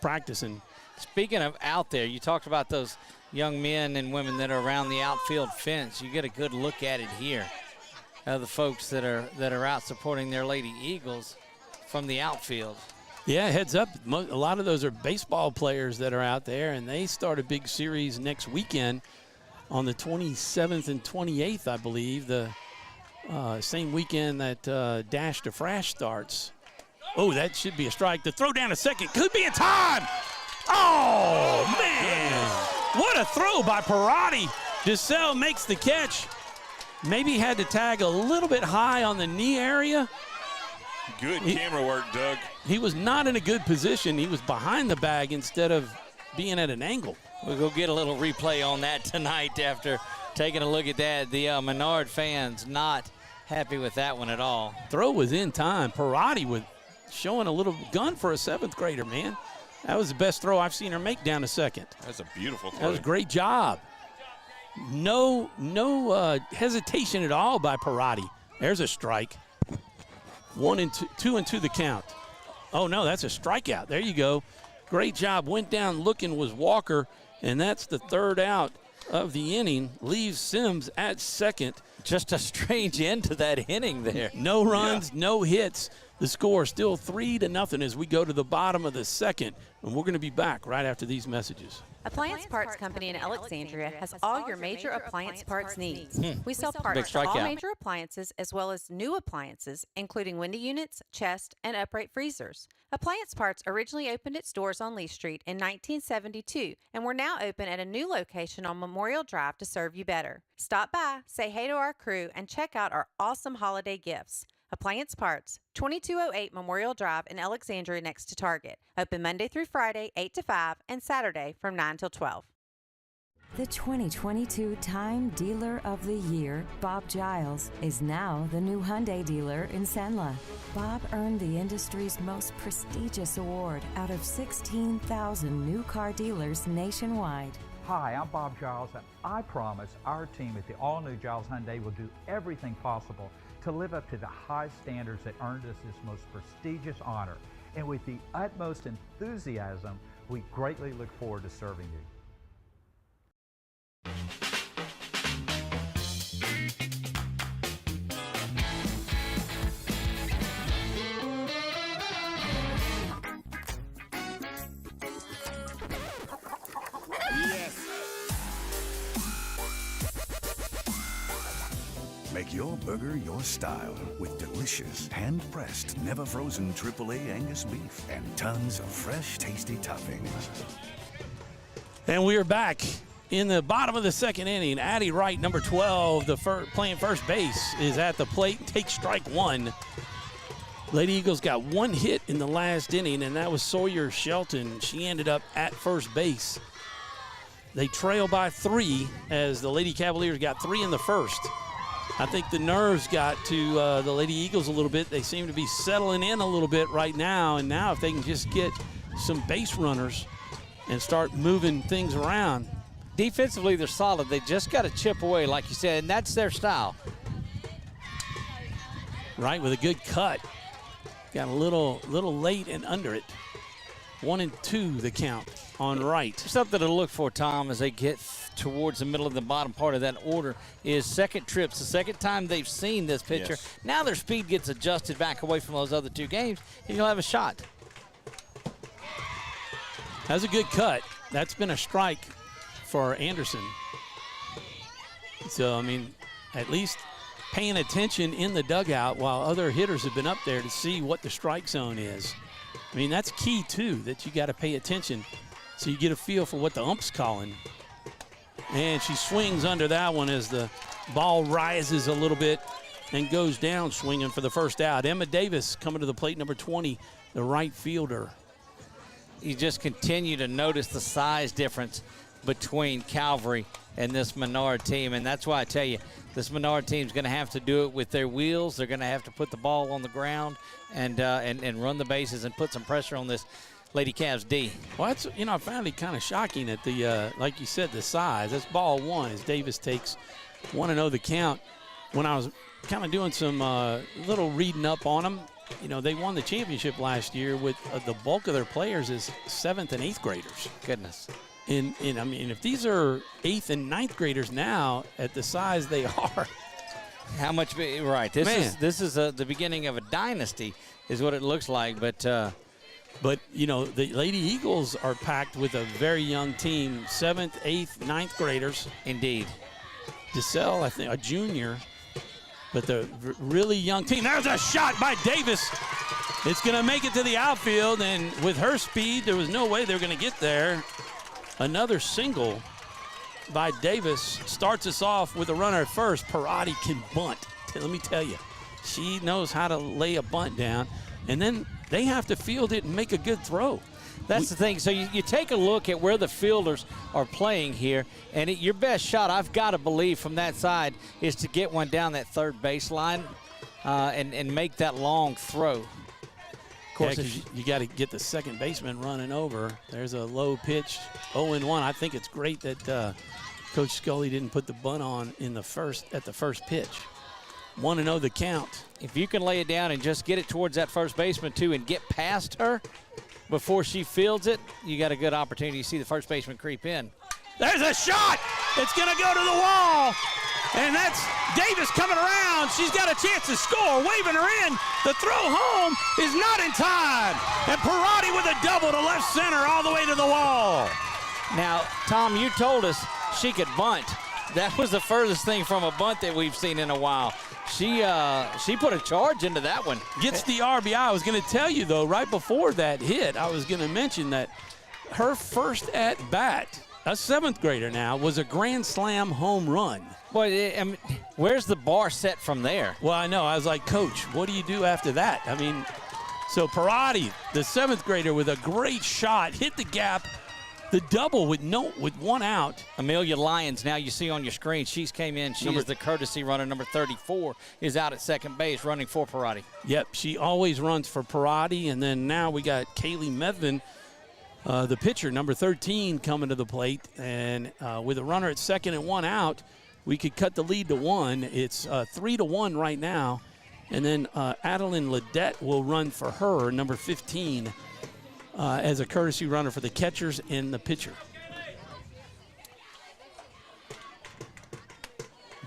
practicing. Speaking of out there, you talked about those young men and women that are around the outfield fence. You get a good look at it here. The folks that are out supporting their Lady Eagles from the outfield. Yeah, heads up. A lot of those are baseball players that are out there, and they start a big series next weekend on the 27th and 28th, I believe, the same weekend that Dash to Frash starts. Oh, that should be a strike. The throw down a second could be in time. Oh, man. What a throw by Parati. Giselle makes the catch. Maybe had to tag a little bit high on the knee area. Good camera work, Doug. He was not in a good position. He was behind the bag instead of being at an angle. We'll go get a little replay on that tonight after taking a look at that. The Menard fans not happy with that one at all. Throw was in time. Parati was showing a little gun for a 7th grader, man. That was the best throw I've seen her make down a second. That's a beautiful throw. That was a great job. No hesitation at all by Parati. There's a strike. 2-2 the count. Oh, no, that's a strikeout. There you go. Great job. Went down looking was Walker, and that's the 3rd out of the inning. Leaves Sims at second. Just a strange end to that inning there. No runs, no hits. The score still 3-0 as we go to the bottom of the second, and we're going to be back right after these messages. Appliance Parts Company in Alexandria has all your major appliance parts needs. We sell Big parts for all strikeout. major appliances as well as new appliances, including window units, chest, and upright freezers. Appliance Parts originally opened its doors on Lee Street in 1972, and we're now open at a new location on Memorial Drive to serve you better. Stop by, say hey to our crew, and check out our awesome holiday gifts. Appliance Parts, 2208 Memorial Drive in Alexandria next to Target. Open Monday through Friday, 8 to 5, and Saturday from 9 till 12. The 2022 Time Dealer of the Year, Bob Giles, is now the new Hyundai dealer in Senla. Bob earned the industry's most prestigious award out of 16,000 new car dealers nationwide. Hi, I'm Bob Giles, and I promise our team at the all-new Giles Hyundai will do everything possible to live up to the high standards that earned us this most prestigious honor. And with the utmost enthusiasm, we greatly look forward to serving you. Make your burger your style with delicious, hand-pressed, never-frozen AAA Angus beef and tons of fresh, tasty toppings. And we are back in the bottom of the second inning. Addie Wright, number 12, playing first base, is at the plate. Takes strike one. Lady Eagles got one hit in the last inning, and that was Sawyer Shelton. She ended up at first base. They trail by 3 as the Lady Cavaliers got 3 in the first. I think the nerves got to the Lady Eagles a little bit. They seem to be settling in a little bit right now, and now if they can just get some base runners and start moving things around. Defensively, they're solid. They just got to chip away, like you said, and that's their style. Right, with a good cut. Got a little late and under it. 1-2 the count on Wright. Something to look for, Tom, as they get towards the middle of the bottom part of that order is second trips. The second time they've seen this pitcher. Yes. Now their speed gets adjusted back away from those other 2 games, and you'll have a shot. That's a good cut. That's been a strike for Anderson. So, I mean, at least paying attention in the dugout while other hitters have been up there to see what the strike zone is. I mean, that's key, too, that you got to pay attention so you get a feel for what the ump's calling. And she swings under that one as the ball rises a little bit and goes down swinging for the first out. Emma Davis coming to the plate, number 20, the right fielder. You just continue to notice the size difference between Calvary and this Menard team, and that's why I tell you, this Menard team is going to have to do it with their wheels. They're going to have to put the ball on the ground and run the bases and put some pressure on this Lady Cavs D. Well, that's, I found it kind of shocking at the, like you said, the size. That's ball one as Davis takes 1-0 the count. When I was kind of doing some little reading up on them, they won the championship last year with the bulk of their players is 7th and 8th graders. Goodness. And I mean, if these are 8th and 9th graders now at the size they are. How much, right. This is the beginning of a dynasty is what it looks like, but the Lady Eagles are packed with a very young team, 7th, 8th, 9th graders. Indeed. Giselle, I think, a junior, but the really young team. There's a shot by Davis. It's going to make it to the outfield, and with her speed, there was no way they were going to get there. Another single by Davis starts us off with a runner at first. Parati can bunt. Let me tell you, she knows how to lay a bunt down, and then they have to field it and make a good throw. That's the thing. So you take a look at where the fielders are playing here, and your best shot, I've got to believe, from that side is to get one down that third baseline and make that long throw. Of course, you got to get the second baseman running over. There's a low pitch, 0-1. I think it's great that Coach Scully didn't put the bunt on at the first pitch. 1-0 the count. If you can lay it down and just get it towards that first baseman, too, and get past her before she fields it, you got a good opportunity. You see the first baseman creep in. There's a shot. It's going to go to the wall. And that's Davis coming around. She's got a chance to score, waving her in. The throw home is not in time. And Parati with a double to left center all the way to the wall. Now, Tom, you told us she could bunt. That was the furthest thing from a bunt that we've seen in a while. She put a charge into that one. Gets the RBI. I was going to tell you, though, right before that hit, I was going to mention that her first at-bat, a 7th grader now, was a grand slam home run. Boy, I mean, where's the bar set from there? Well, I know. I was like, Coach, what do you do after that? I mean, so Parati, the 7th grader, with a great shot, hit the gap. The double with one out. Amelia Lyons, now you see on your screen, she's came in. She is the courtesy runner. Number 34 is out at second base running for Parati. Yep, she always runs for Parati. And then now we got Kaylee Medvin The pitcher, number 13, coming to the plate. And with a runner at second and one out, we could cut the lead to 1. It's 3-1 right now. And then Adeline Ledette will run for her, number 15, as a courtesy runner for the catchers and the pitcher.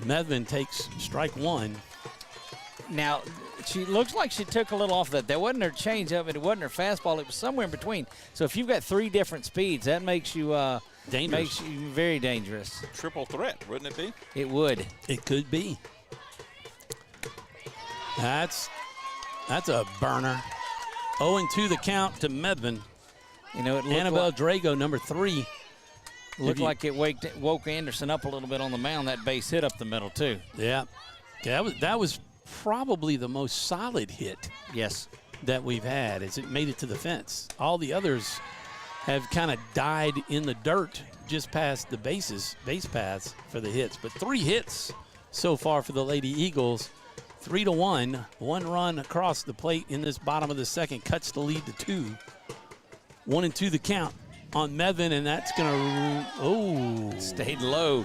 Medvin takes strike 1. Now, she looks like she took a little off that. That wasn't her changeup, it wasn't her fastball. It was somewhere in between. So if you've got 3 different speeds, that makes you dangerous. Makes you very dangerous. Triple threat, wouldn't it be? It would. It could be. That's a burner. 0-2 the count to Medvin. You know, Annabelle Drago, number 3. Looked like it woke Anderson up a little bit on the mound. That base hit up the middle too. Yeah, that was probably the most solid hit. Yes, that we've had as it made it to the fence. All the others have kind of died in the dirt just past the base paths for the hits. But 3 hits so far for the Lady Eagles. 3-1. 1 run across the plate in this bottom of the second cuts the lead to 2. 1-2 the count on Medvin, and that's going to, stayed low.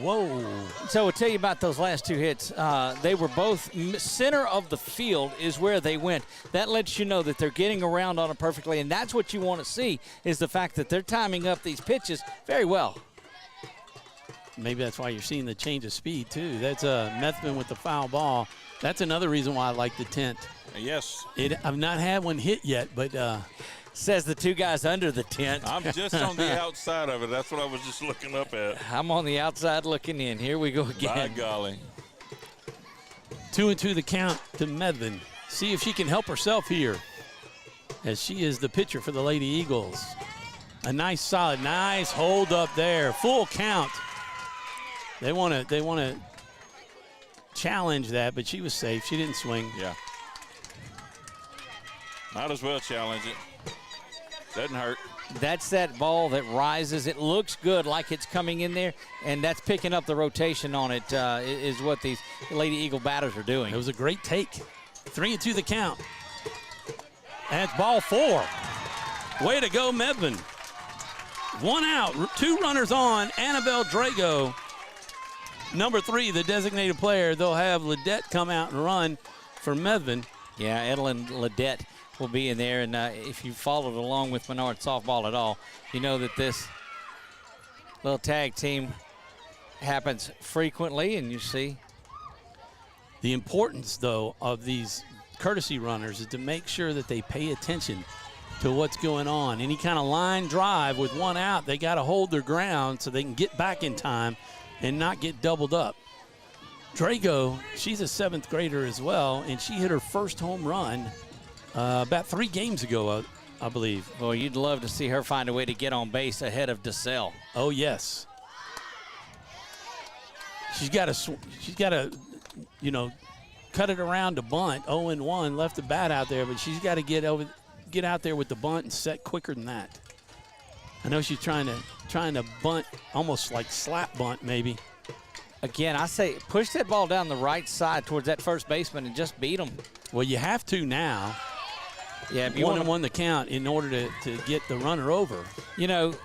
Whoa. So I'll tell you about those last 2 hits. They were both center of the field is where they went. That lets you know that they're getting around on it perfectly, and that's what you want to see is the fact that they're timing up these pitches very well. Maybe that's why you're seeing the change of speed, too. That's Medvin with the foul ball. That's another reason why I like the tent. Yes. I've not had one hit yet, but says the 2 guys under the tent. I'm just on the outside of it. That's what I was just looking up at. I'm on the outside looking in. Here we go again. By golly. 2-2 the count to Medvin. See if she can help herself here, as she is the pitcher for the Lady Eagles. A nice hold up there. Full count. They want to challenge that, but she was safe. She didn't swing. Yeah. Might as well challenge it. Doesn't hurt. That's that ball that rises. It looks good like it's coming in there, and that's picking up the rotation on it, is what these Lady Eagle batters are doing. It was a great take. 3-2 the count. And it's ball 4. Way to go, Medvin. 1 out, 2 runners on. Annabelle Drago, number 3, the designated player. They'll have Ledette come out and run for Medvin. Yeah, Edelyn Ledette will be in there, and if you followed along with Menard softball at all, you know that this little tag team happens frequently, and you see. The importance, though, of these courtesy runners is to make sure that they pay attention to what's going on. Any kind of line drive with 1 out, they got to hold their ground so they can get back in time and not get doubled up. Drago, she's a 7th grader as well, and she hit her first home run about 3 games ago, I believe. Well, you'd love to see her find a way to get on base ahead of DeSalle. Oh, yes. She's got to, cut it around to bunt. 0-1, left the bat out there, but she's got to get out there with the bunt and set quicker than that. I know she's trying to bunt, almost like slap bunt maybe. Again, I say push that ball down the right side towards that first baseman and just beat him. Well, you have to now. Yeah, 1-1 the count in order to get the runner over. You know,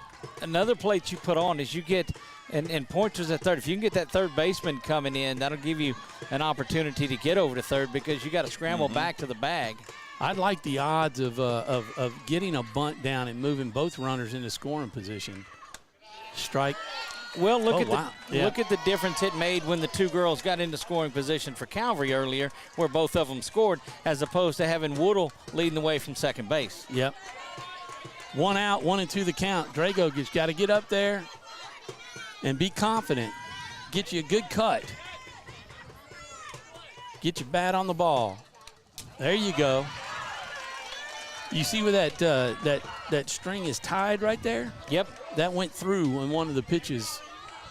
another plate you put on is you get and Pointer's at third. If you can get that third baseman coming in, that'll give you an opportunity to get over to third because you got to scramble back to the bag. I'd like the odds of getting a bunt down and moving both runners into scoring position. Strike. Well, look at the difference it made when the 2 girls got into scoring position for Calvary earlier, where both of them scored, as opposed to having Woodle leading the way from second base. Yep. 1 out, 1-2 the count. Drago just got to get up there and be confident. Get you a good cut. Get your bat on the ball. There you go. You see where that string is tied right there? Yep. That went through on one of the pitches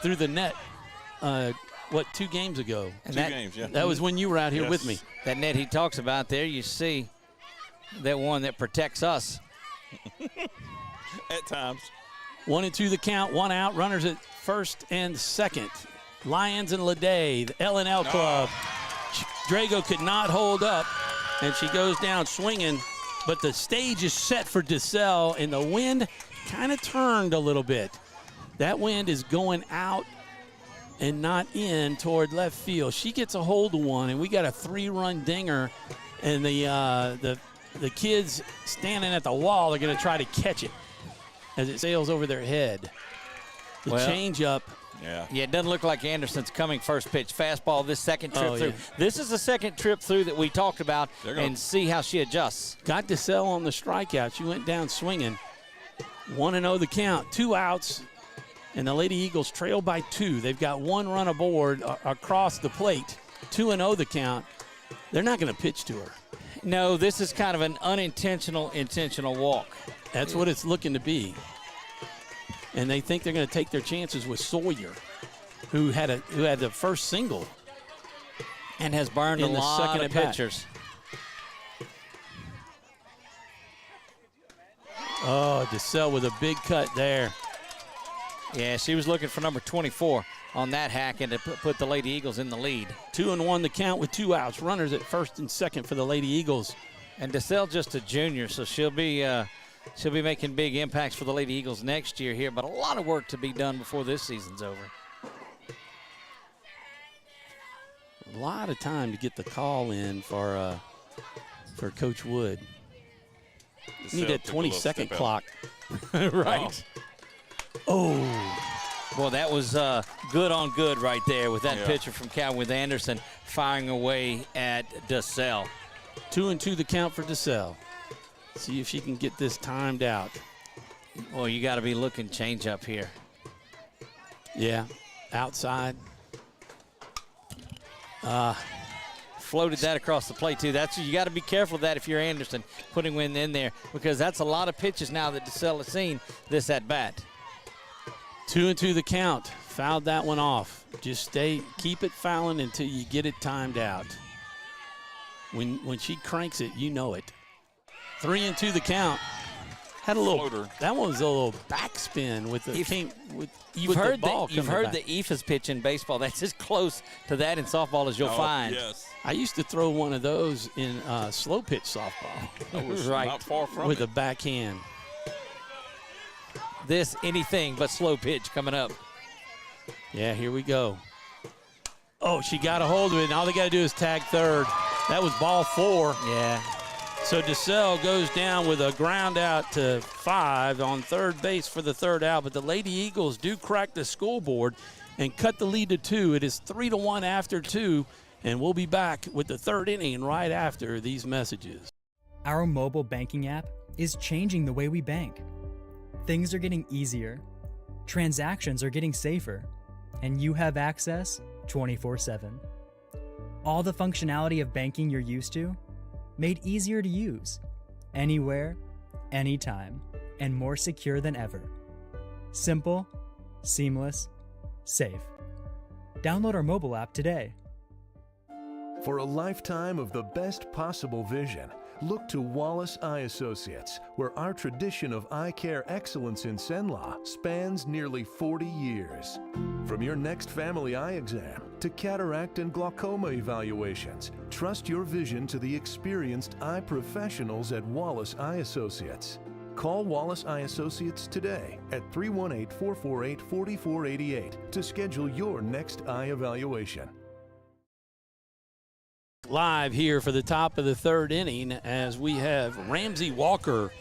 through the net, 2 games ago? And 2 games, yeah. That was when you were out here with me. That net he talks about there, you see that one that protects us. At times. 1-2 the count, 1 out. Runners at first and second. Lions and Leday, the L&L Club. Drago could not hold up, and she goes down swinging but the stage is set for DeSalle, and the wind kind of turned a little bit. That wind is going out and not in toward left field. She gets a hold of one, and we got a 3-run dinger, and the kids standing at the wall are going to try to catch it as it sails over their head. The changeup. Yeah, it doesn't look like Anderson's coming first pitch. Fastball this second trip through. This is the second trip through that we talked about, and see how she adjusts. Got DeSalle on the strikeout. She went down swinging. 1-0 the count. 2 outs, and the Lady Eagles trail by 2. They've got 1 run aboard across the plate. 2-0 the count. They're not going to pitch to her. No, this is kind of an intentional walk. That's what it's looking to be. And they think they're going to take their chances with Sawyer, who had the first single and has burned a lot of pitchers. Oh, DeSalle with a big cut there. Yeah, she was looking for number 24 on that hack and to put the Lady Eagles in the lead. 2-1 the count with 2 outs. Runners at first and second for the Lady Eagles. And DeSalle just a junior, so she'll be making big impacts for the Lady Eagles next year here, but a lot of work to be done before this season's over. A lot of time to get the call in for Coach Wood. Need that 20-second clock. Right. Oh. Well, that was good on good right there with that pitcher from Calvary with Anderson firing away at DeSalle. 2-2 the count for DeSalle. See if she can get this timed out. Well, you got to be looking change up here. Yeah, outside. Floated that across the plate, too. You got to be careful of that if you're Anderson, putting wind in there, because that's a lot of pitches now that DeSalle has seen this at bat. 2-2 the count. Fouled that one off. Just keep it fouling until you get it timed out. When she cranks it, you know it. 3-2 the count. Had a little floater. That one was a little backspin with the You've heard the the EFA's pitch in baseball. That's as close to that in softball as you'll find. Yes. I used to throw one of those in slow pitch softball. That was not far from with a backhand. This anything but slow pitch coming up. Yeah, here we go. Oh, she got a hold of it, and all they got to do is tag third. That was ball 4. Yeah. So DeSalle goes down with a ground out to 5 on third base for the third out, but the Lady Eagles do crack the scoreboard and cut the lead to 2. It is 3-1 after 2, and we'll be back with the third inning right after these messages. Our mobile banking app is changing the way we bank. Things are getting easier, transactions are getting safer, and you have access 24/7. All the functionality of banking you're used to, made easier to use, anywhere, anytime, and more secure than ever. Simple, seamless, safe. Download our mobile app today. For a lifetime of the best possible vision, look to Wallace Eye Associates, where our tradition of eye care excellence in Cenla spans nearly 40 years. From your next family eye exam to cataract and glaucoma evaluations, trust your vision to the experienced eye professionals at Wallace Eye Associates. Call Wallace Eye Associates today at 318-448-4488 to schedule your next eye evaluation. Live here for the top of the third inning as we have Ramsey Walker,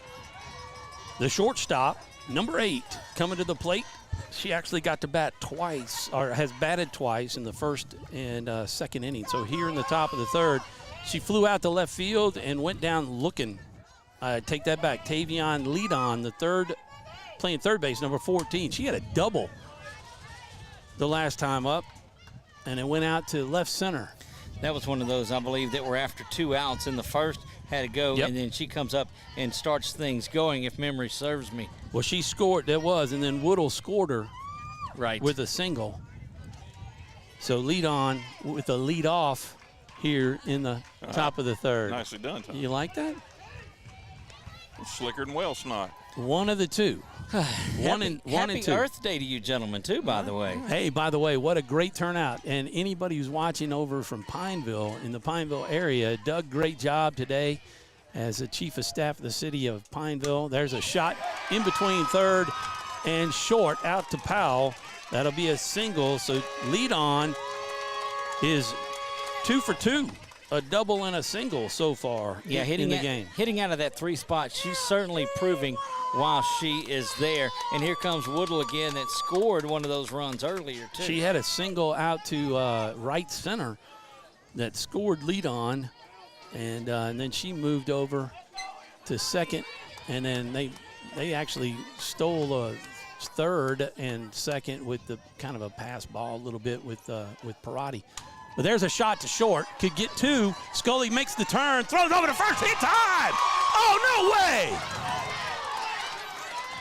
the shortstop, number 8, coming to the plate. She actually got to bat twice, or has batted twice in the first and second inning. So here in the top of the third, she flew out to left field and went down looking. Take that back. Tavion Leadon, the third, playing third base, number 14. She had a double the last time up, and it went out to left center. That was one of those, I believe, that were after 2 outs in the first, had to go, and then she comes up and starts things going, if memory serves me. Well, she scored, that was, and then Woodle scored her with a single. So lead on with a lead off here in the top of the third. Nicely done, Tom. You like that? Slicker than well snot. One of the two. One and two. Happy Earth Day to you gentlemen, too, by the way. Hey, by the way, what a great turnout. And anybody who's watching over from Pineville, in the Pineville area, Doug, great job today. as the chief of staff of the city of Pineville. There's a shot in between third and short out to Powell. That'll be a single, so lead on is 2 for 2. A double and a single so far in the game. Hitting out of that 3 spot, she's certainly proving while she is there. And here comes Woodle again that scored one of those runs earlier, too. She had a single out to right center that scored lead on, and then she moved over to second, and then they actually stole third and second with the kind of a pass ball a little bit with Perotti. But there's a shot to short. Could get 2. Scully makes the turn, throws over to first. Hit time! Oh, no way!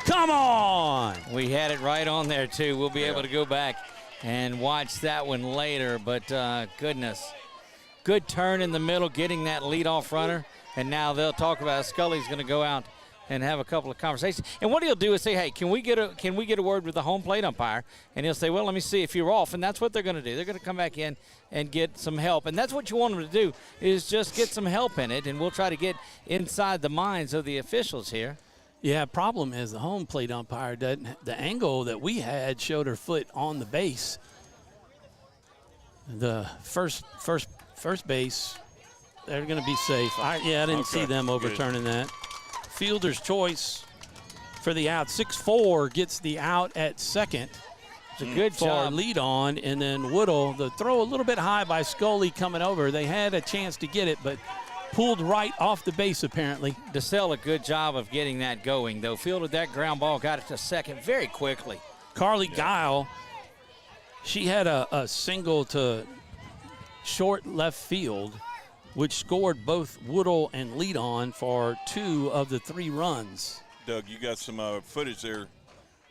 Come on! We had it right on there, too. We'll be able to go back and watch that one later. But, goodness, good turn in the middle, getting that leadoff runner. And now they'll talk about Scully's going to go out and have a couple of conversations. And what he'll do is say, hey, can we get a word with the home plate umpire? And he'll say, well, let me see if you're off. And that's what they're going to do. They're going to come back in and get some help. And that's what you want them to do, is just get some help in it. And we'll try to get inside the minds of the officials here. Yeah, problem is the home plate umpire doesn't. The angle that we had showed her foot on the base. The first base, they're going to be safe. I didn't see them overturning that. Fielder's choice for the out. 6-4 gets the out at second. It's a good job. Lead on, and then Woodle, the throw a little bit high by Scully coming over. They had a chance to get it, but pulled right off the base apparently. DeSalle, a good job of getting that going, though. Fielded that ground ball, got it to second very quickly. Carly Guile, she had a single to short left field, which scored both Woodle and lead on for 2 of the 3 runs. Doug, you got some footage there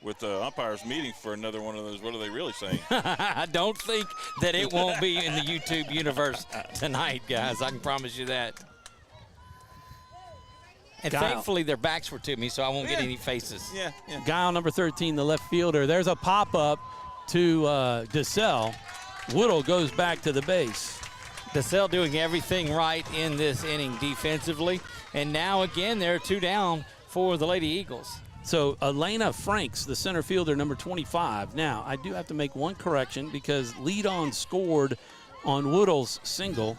with the umpires meeting for another one of those. What are they really saying? I don't think that it won't be in the YouTube universe tonight, guys. I can promise you that. And thankfully their backs were to me, so I won't get any faces. Yeah. Guile, number 13, the left fielder. There's a pop-up to DeSalle. Woodle goes back to the base. DeSalle doing everything right in this inning defensively. And now, again, they're 2 down for the Lady Eagles. So, Elena Franks, the center fielder, number 25. Now, I do have to make one correction because lead-on scored on Woodle's single.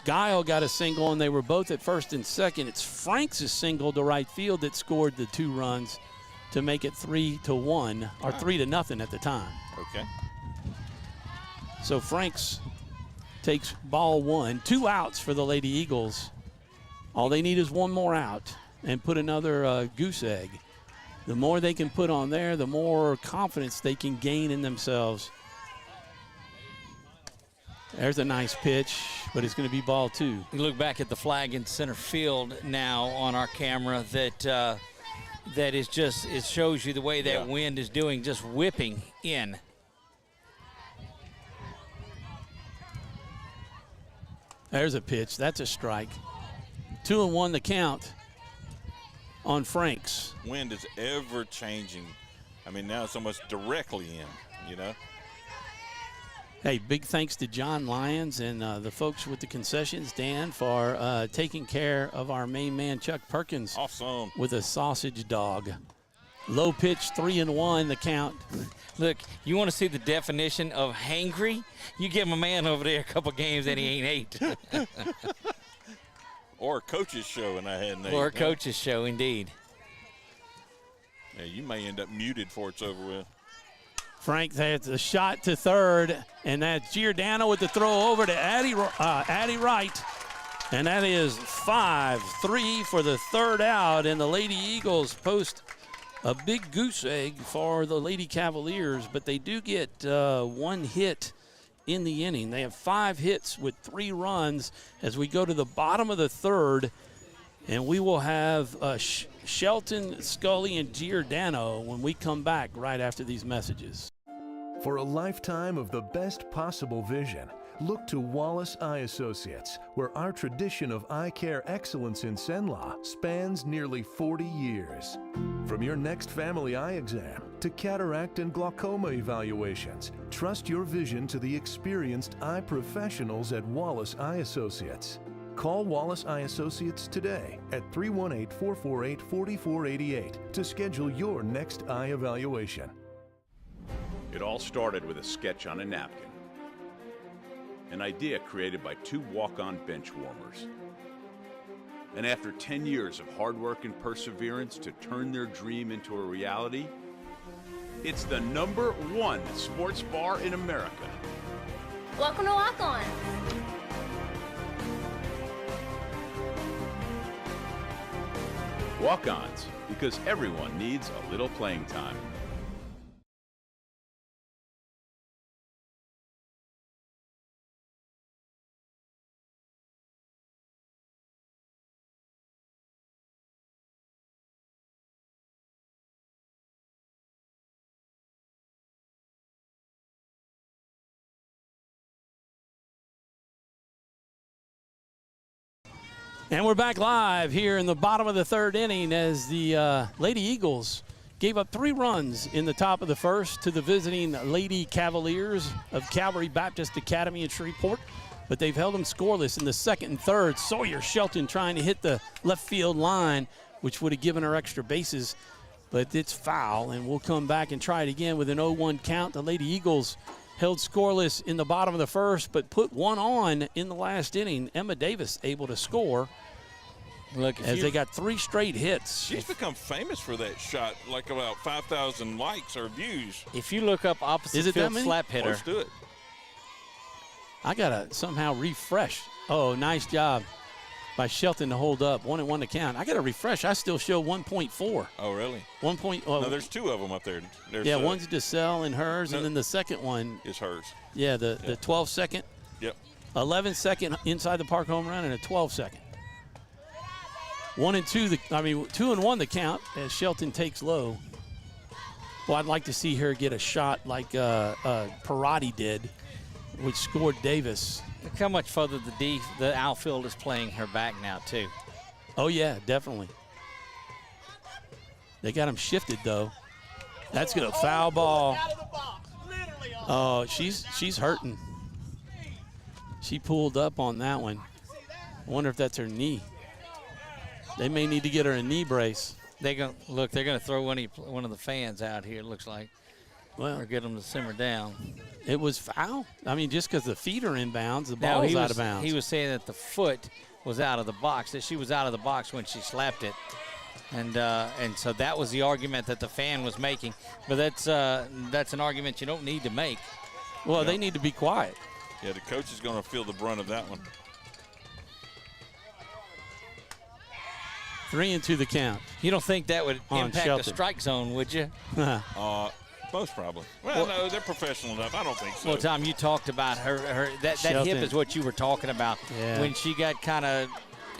Guile got a single, and they were both at first and second. It's Franks' single to right field that scored the 2 runs to make it 3-1, or 3-0 at the time. Okay. So, Franks takes ball 1. 2 outs for the Lady Eagles. All they need is 1 more out and put another goose egg. The more they can put on there, the more confidence they can gain in themselves. There's a nice pitch, but it's going to be ball 2. You look back at the flag in center field now on our camera that is just, it shows you the way that wind is doing, just whipping in. There's a pitch. That's a strike. 2-1 the count on Franks. Wind is ever changing. I mean, now it's almost directly in, you know. Hey, big thanks to John Lyons and the folks with the concession stand for taking care of our main man, Chuck Perkins. Awesome. With a sausage dog. Low pitch, 3-1 the count. Look, you want to see the definition of hangry? You give a man over there a couple games and he ain't ate. Or a coach's show and I hadn't ate. Or a coach's show, indeed. Yeah, you may end up muted before it's over with. Frank has a shot to third, and that's Giordano with the throw over to Addie Wright. And that is 5-3 for the 3rd out, and the Lady Eagles post a big goose egg for the Lady Cavaliers, but they do get 1 hit in the inning. They have 5 hits with 3 runs as we go to the bottom of the 3rd, and we will have Shelton, Scully, and Giordano when we come back right after these messages. For a lifetime of the best possible vision, look to Wallace Eye Associates, where our tradition of eye care excellence in Cenla spans nearly 40 years. From your next family eye exam to cataract and glaucoma evaluations, trust your vision to the experienced eye professionals at Wallace Eye Associates. Call Wallace Eye Associates today at 318-448-4488 to schedule your next eye evaluation. It all started with a sketch on a napkin. An idea created by 2 walk-on bench warmers. And after 10 years of hard work and perseverance to turn their dream into a reality, it's the #1 sports bar in America. Welcome to Walk On. Walk-ons, because everyone needs a little playing time. And we're back live here in the bottom of the 3rd inning as the Lady Eagles gave up 3 runs in the top of the 1st to the visiting Lady Cavaliers of Calvary Baptist Academy in Shreveport. But they've held them scoreless in the 2nd and 3rd. Sawyer Shelton trying to hit the left field line, which would have given her extra bases. But it's foul, and we'll come back and try it again with an 0-1 count. The Lady Eagles held scoreless in the bottom of the 1st, but put 1 on in the last inning. Emma Davis able to score. Look, as they got 3 straight hits. She's become famous for that shot, like about 5,000 likes or views. If you look up opposite field slap hitter. Let's do it. I got to somehow refresh. Oh, nice job by Shelton to hold up. 1-1 to count. I got to refresh. I still show 1.4. Oh, really? 1. No, there's 2 of them up there. There's, yeah, one's DeSalle and hers, no, and then the second one is hers. Yeah, the 12-second. Yep. 11-second inside the park home run and a 12-second. 1 and 2. 2 and 1 the count as Shelton takes low. Well, I'd like to see her get a shot like Parati did, which scored Davis. Look how much further the outfield is playing her back now, too. Oh, yeah, definitely. They got him shifted, though. That's good. Foul ball. Oh, she's hurting. She pulled up on that one. I wonder if that's her knee. They may need to get her a knee brace. They're going to throw one of the fans out here, it looks like. Well, or get them to simmer down. It was foul. I mean, just because the feet are inbounds, the ball is out of bounds. He was saying that the foot was out of the box, that she was out of the box when she slapped it. And so that was the argument that the fan was making. But that's an argument you don't need to make. Well, they need to be quiet. Yeah, the coach is going to feel the brunt of that one. 3 and 2 the count. You don't think that would impact Shelton. the strike zone, would you? Most probably. Well, no, they're professional enough. I don't think so. Well, Tom, you talked about that hip is what you were talking about. Yeah. When she got kind of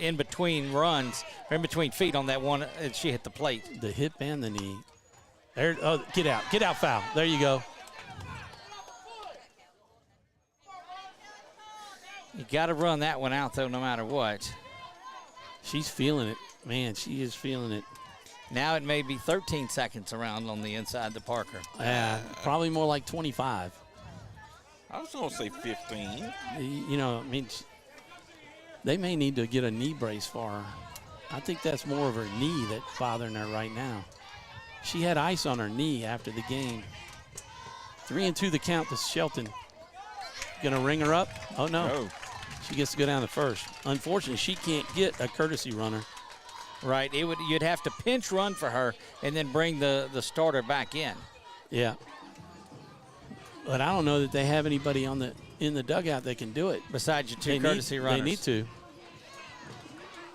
in between runs, or in between feet on that one, and she hit the plate. The hip and the knee. There. Oh, get out foul. There you go. You got to run that one out, though, no matter what. She's feeling it. Man, she is feeling it. Now it may be 13 seconds around on the inside the Parker. Yeah, probably more like 25. I was going to say 15. You know, I mean, they may need to get a knee brace for her. I think that's more of her knee that's bothering her right now. She had ice on her knee after the game. 3 and 2 the count to Shelton. Gonna ring her up? Oh, no. She gets to go down to first. Unfortunately, she can't get a courtesy runner. Right, you'd have to pinch run for her and then bring the starter back in. Yeah. But I don't know that they have anybody in the dugout that can do it. Besides your 2 courtesy runners. They need to.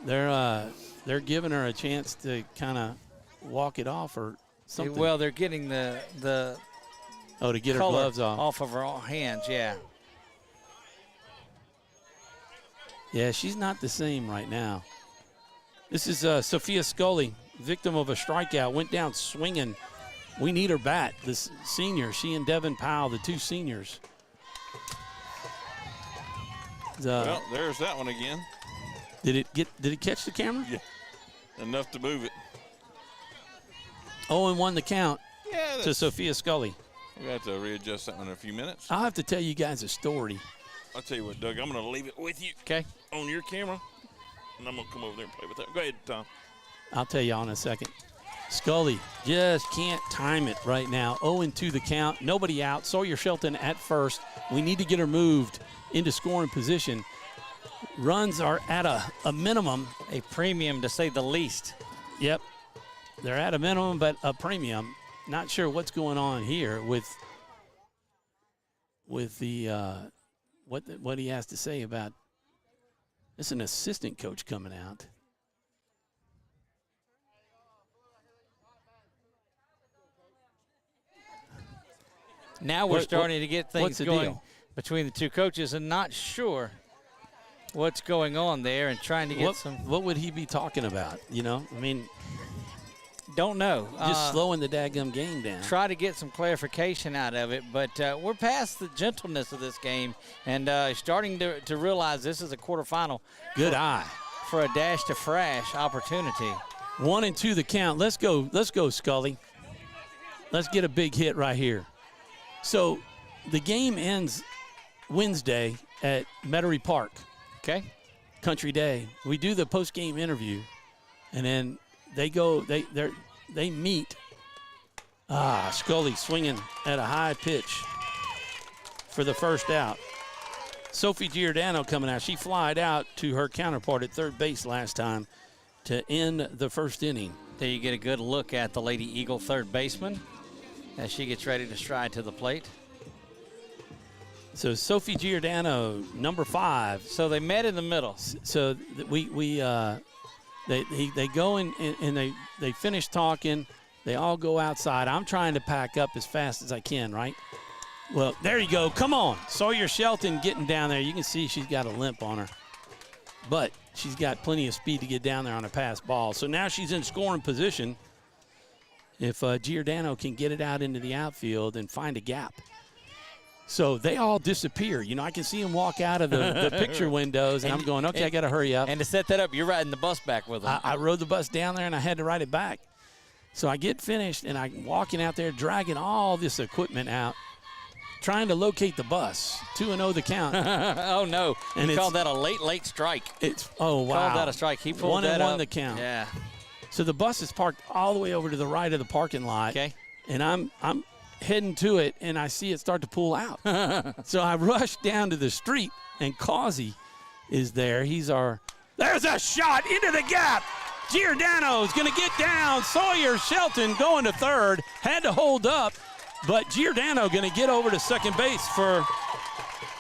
They're giving her a chance to kind of walk it off or something. Well, they're getting the to get her gloves off of her hands, yeah. Yeah, she's not the same right now. This is Sophia Scully, victim of a strikeout, went down swinging. We need her bat, this senior. She and Devin Powell, the 2 seniors. Well, there's that one again. Did it catch the camera? Yeah, enough to move it. 0-1 the count to Sophia Scully. We'll have to readjust that one in a few minutes. I'll have to tell you guys a story. I'll tell you what, Doug, I'm going to leave it with you. Okay. On your camera, and I'm going to come over there and play with that. Go ahead, Tom. I'll tell you in a second. Scully just can't time it right now. 0-2 the count. Nobody out. Sawyer Shelton at first. We need to get her moved into scoring position. Runs are at a minimum. A premium, to say the least. Yep. They're at a minimum, but a premium. Not sure what's going on here with the what he has to say about this. An assistant coach coming out. Now we're starting to get things going deal? between the two coaches, and not sure what's going on there, and trying to get What would he be talking about? You know, I mean, don't know. Just slowing the daggum game down. Try to get some clarification out of it, but we're past the gentleness of this game, and starting to realize this is a quarterfinal. Good eye for a dash to frash opportunity. 1-2 the count. Let's go, Scully. Let's get a big hit right here. So the game ends Wednesday at Metairie Park. Okay. Country Day. We do the post-game interview, and then they meet. Scully swinging at a high pitch for the first out. Sophie Giordano coming out. She flied out to her counterpart at third base last time to end the first inning. There you get a good look at the Lady Eagle third baseman as she gets ready to stride to the plate. So Sophie Giordano, number 5. So they met in the middle. So they go in and they finish talking. They all go outside. I'm trying to pack up as fast as I can, right? Well, there you go. Come on. Sawyer Shelton getting down there. You can see she's got a limp on her. But she's got plenty of speed to get down there on a pass ball. So now she's in scoring position. If Giordano can get it out into the outfield and find a gap. So they all disappear. You know, I can see them walk out of the picture windows, and I'm going, okay, I got to hurry up. And to set that up, you're riding the bus back with them. I rode the bus down there, and I had to ride it back. So I get finished, and I'm walking out there, dragging all this equipment out, trying to locate the bus. 2-0 the count. Oh, no. And he called that a late strike. Oh, wow. Called that a strike. He pulled that up. 1-1 the count. Yeah. So the bus is parked all the way over to the right of the parking lot. Okay. And I'm heading to it, and I see it start to pull out. So I rush down to the street, and Causey is there. There's a shot into the gap. Giordano's going to get down. Sawyer Shelton going to third. Had to hold up, but Giordano going to get over to second base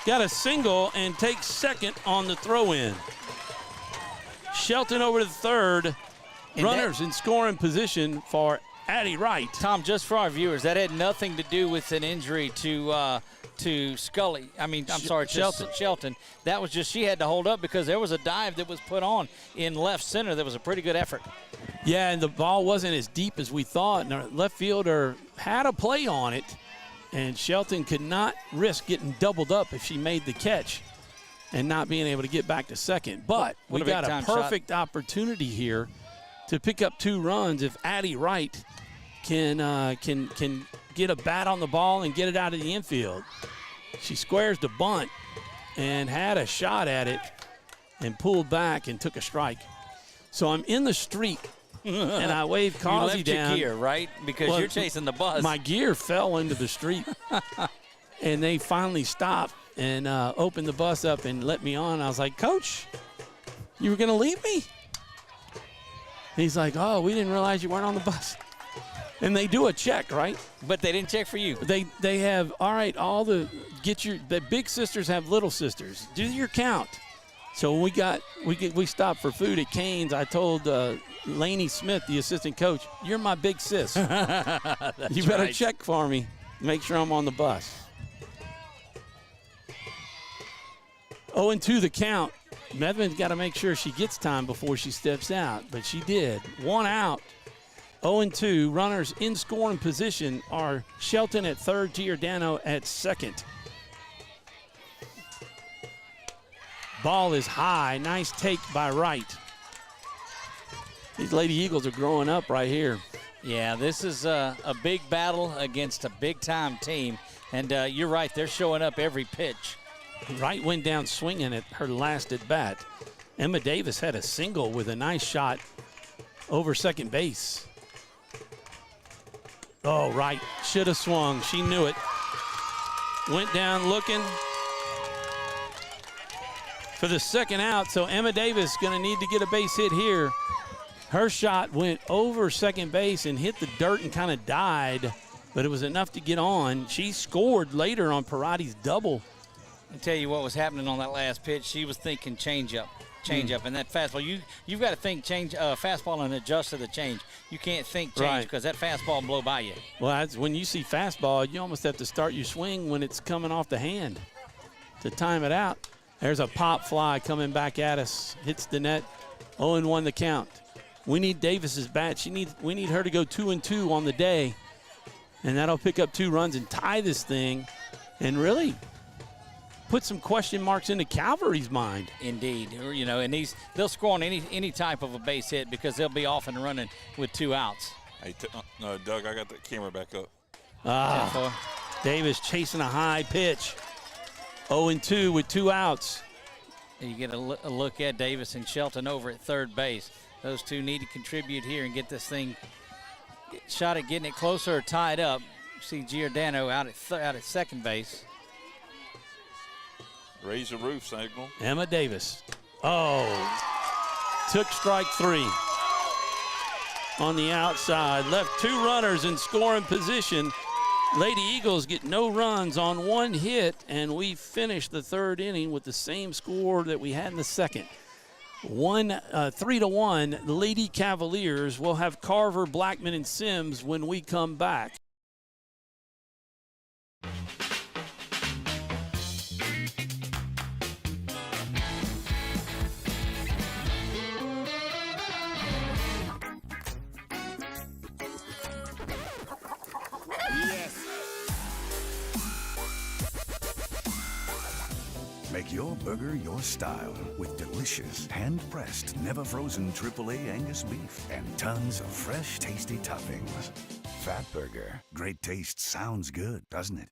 got a single and take second on the throw-in. Shelton over to third. Runners in scoring position for Addie Wright. Tom, just for our viewers, that had nothing to do with an injury to Scully. Shelton. That was just she had to hold up because there was a dive that was put on in left center that was a pretty good effort. Yeah, and the ball wasn't as deep as we thought, and our left fielder had a play on it, and Shelton could not risk getting doubled up if she made the catch and not being able to get back to second. But we got a perfect opportunity here to pick up 2 runs if Addie Wright can get a bat on the ball and get it out of the infield. She squares the bunt and had a shot at it and pulled back and took a strike. So I'm in the street and I waved Causey down. You left your gear, right? Because you're chasing the bus. My gear fell into the street. And they finally stopped and opened the bus up and let me on. I was like, Coach, you were going to leave me? He's like, oh, we didn't realize you weren't on the bus. And they do a check, right? But they didn't check for you. They have, all right, the big sisters have little sisters. Do your count. So when we stopped for food at Cane's, I told Lainey Smith, the assistant coach, you're my big sis. You better check for me. Make sure I'm on the bus. 0-2 the count. Medvin's got to make sure she gets time before she steps out, but she did. 1 out. 0-2. Runners in scoring position are Shelton at third, Giordano at second. Ball is high. Nice take by Wright. These Lady Eagles are growing up right here. Yeah, this is a big battle against a big-time team. And you're right, they're showing up every pitch. Wright went down swinging at her last at bat. Emma Davis had a single with a nice shot over second base. Oh, Wright should have swung. She knew it. Went down looking for the second out, so Emma Davis going to need to get a base hit here. Her shot went over second base and hit the dirt and kind of died, but it was enough to get on. She scored later on Parati's double. I tell you what was happening on that last pitch. She was thinking changeup, and that fastball. You've got to think fastball and adjust to the change. You can't think change because that fastball will blow by you. Well, that's, when you see fastball, you almost have to start your swing when it's coming off the hand to time it out. There's a pop fly coming back at us. Hits the net. 0-1 the count. We need Davis's bat. We need her to go 2-2 on the day, and that'll pick up 2 runs and tie this thing, and really put some question marks into Calvary's mind. Indeed, you know, and they'll score on any type of a base hit because they'll be off and running with 2 outs. Hey, no, Doug, I got the camera back up. Davis chasing a high pitch. 0-2 with 2 outs. You get a look at Davis and Shelton over at third base. Those two need to contribute here and get this thing shot at getting it closer or tied up. You see Giordano out at second base. Raise the roof signal. Emma Davis. Took strike 3 on the outside. Left 2 runners in scoring position. Lady Eagles get no runs on 1 hit, and we finish the 3rd inning with the same score that we had in the 2nd. 3-1, the Lady Cavaliers. Will have Carver, Blackman, and Sims when we come back. Make your burger your style with delicious, hand-pressed, never-frozen AAA Angus beef and tons of fresh, tasty toppings. Fat Burger. Great taste sounds good, doesn't it?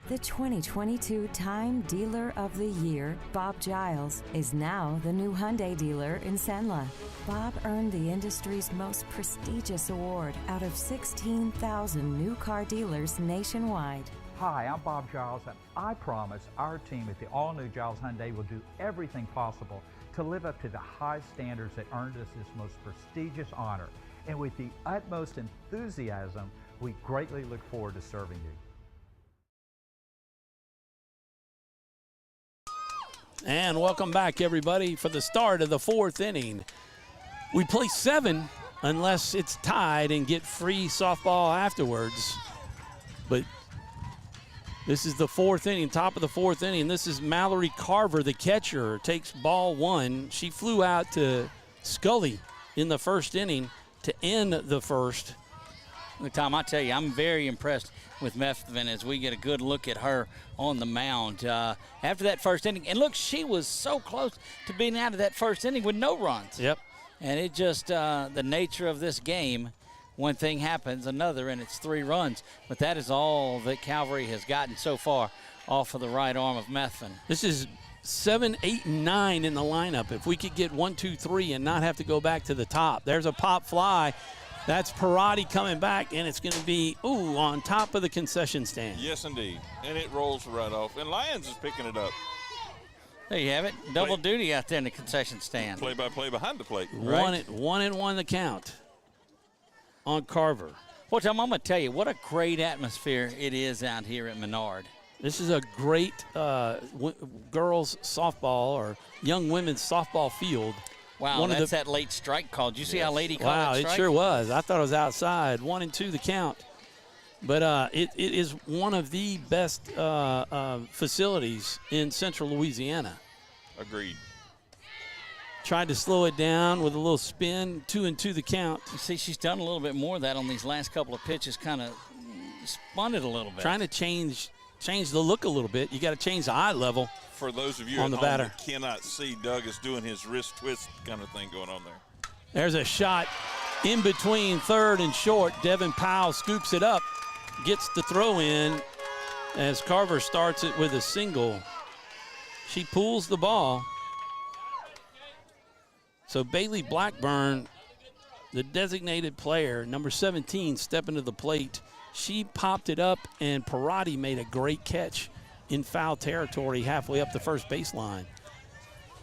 The 2022 Time Dealer of the Year, Bob Giles, is now the new Hyundai dealer in Senla. Bob earned the industry's most prestigious award out of 16,000 new car dealers nationwide. Hi, I'm Bob Giles, and I promise our team at the all-new Giles Hyundai will do everything possible to live up to the high standards that earned us this most prestigious honor. And with the utmost enthusiasm, we greatly look forward to serving you. And welcome back, everybody, for the start of the 4th inning. We play 7 unless it's tied and get free softball afterwards. But this is the 4th inning, top of the 4th inning. This is Mallory Carver, the catcher, takes ball 1. She flew out to Scully in the 1st inning to end the 1st. Tom, I tell you, I'm very impressed with Methvin as we get a good look at her on the mound after that 1st inning. And look, she was so close to being out of that 1st inning with no runs. Yep. And it just, the nature of this game, one thing happens, another, and it's 3 runs. But that is all that Calvary has gotten so far off of the right arm of Methvin. This is 7, 8, and 9 in the lineup. If we could get 1, 2, 3 and not have to go back to the top. There's a pop fly. That's Parati coming back, and it's going to be, on top of the concession stand. Yes, indeed. And it rolls right off. And Lyons is picking it up. There you have it. Double duty out there in the concession stand. Play-by-play behind the plate. Right. 1-1 the count on Carver. Well, Tom, I'm going to tell you, what a great atmosphere it is out here at Menard. This is a great girls softball or young women's softball field. Wow, that's that late strike call. Did you see how Lady called that strike? It sure was. I thought it was outside. 1-2 the count. But it is one of the best facilities in central Louisiana. Agreed. Tried to slow it down with a little spin, 2-2 the count. You see, she's done a little bit more of that on these last couple of pitches, kind of spun it a little bit. Trying to change the look a little bit. You got to change the eye level. For those of you on the batter batter that cannot see, Doug is doing his wrist twist kind of thing going on there. There's a shot in between third and short. Devin Powell scoops it up, gets the throw in, as Carver starts it with a single. She pulls the ball. So Bailey Blackburn, the designated player, number 17, stepping to the plate. She popped it up, and Parati made a great catch in foul territory halfway up the first baseline.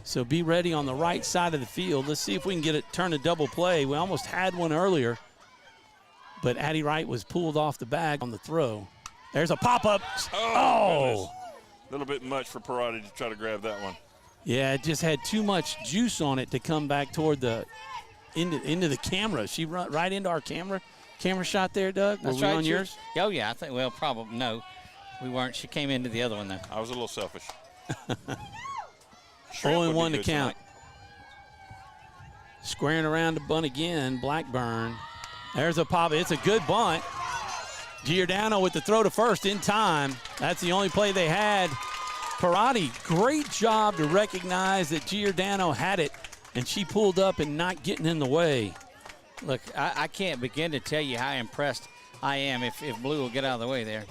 So be ready on the right side of the field. Let's see if we can get it turn a double play. We almost had one earlier, but Addie Wright was pulled off the bag on the throw. There's a pop-up. Oh! A little bit much for Parati to try to grab that one. Yeah, it just had too much juice on it to come back toward the into the camera. She run right into our camera shot there, Doug. Were we on yours? Oh, yeah, I think, well, probably, no. We weren't. She came into the other one, though. I was a little selfish. 0-1 to count. Squaring around to bunt again, Blackburn. There's a pop. It's a good bunt. Giordano with the throw to first in time. That's the only play they had. Parati, great job to recognize that Giordano had it, and she pulled up and not getting in the way. Look, I can't begin to tell you how impressed I am, if Blue will get out of the way there,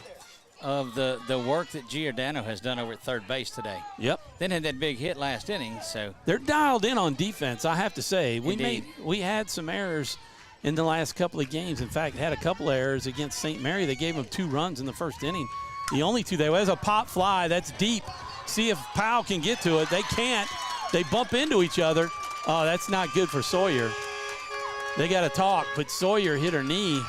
of the work that Giordano has done over at third base today. Yep. Then had that big hit last inning, so. They're dialed in on defense, I have to say. Indeed. We had some errors in the last couple of games. In fact, had a couple of errors against St. Mary. They gave them 2 runs in the first inning. The only 2 there was a pop fly. That's deep. See if Powell can get to it. They can't. They bump into each other. Oh, that's not good for Sawyer. They got to talk, but Sawyer hit her knee.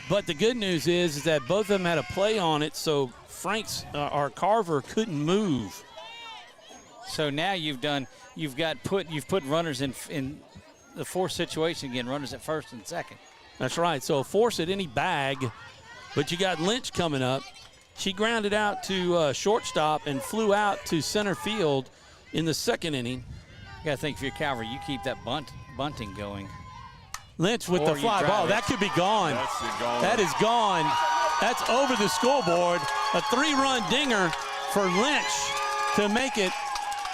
But the good news is that both of them had a play on it, so our Carver couldn't move. So now you've put runners in the forced situation again, runners at first and second. That's right. So force at any bag, but you got Lynch coming up. She grounded out to shortstop and flew out to center field in the second inning. You got to think if you're Calvary, you keep that bunting going. Lynch with the fly ball. That could be gone. That is gone. That's over the scoreboard. A 3-run dinger for Lynch to make it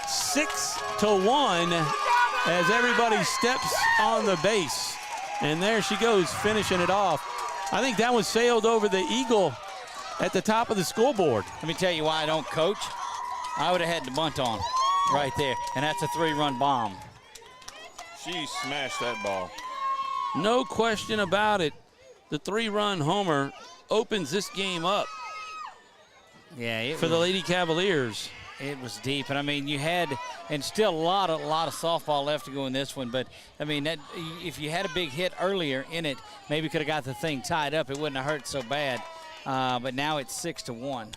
6-1 as everybody steps on the base. And there she goes, finishing it off. I think that one sailed over the Eagle at the top of the scoreboard. Let me tell you why I don't coach. I would have had the bunt on right there, and that's a 3-run bomb. She smashed that ball. No question about it. The 3-run homer opens this game up. Yeah, for the Lady Cavaliers. It was deep, and I mean you had, and still a lot of softball left to go in this one. But I mean that if you had a big hit earlier in it, maybe could have got the thing tied up. It wouldn't have hurt so bad. But now it's 6-1.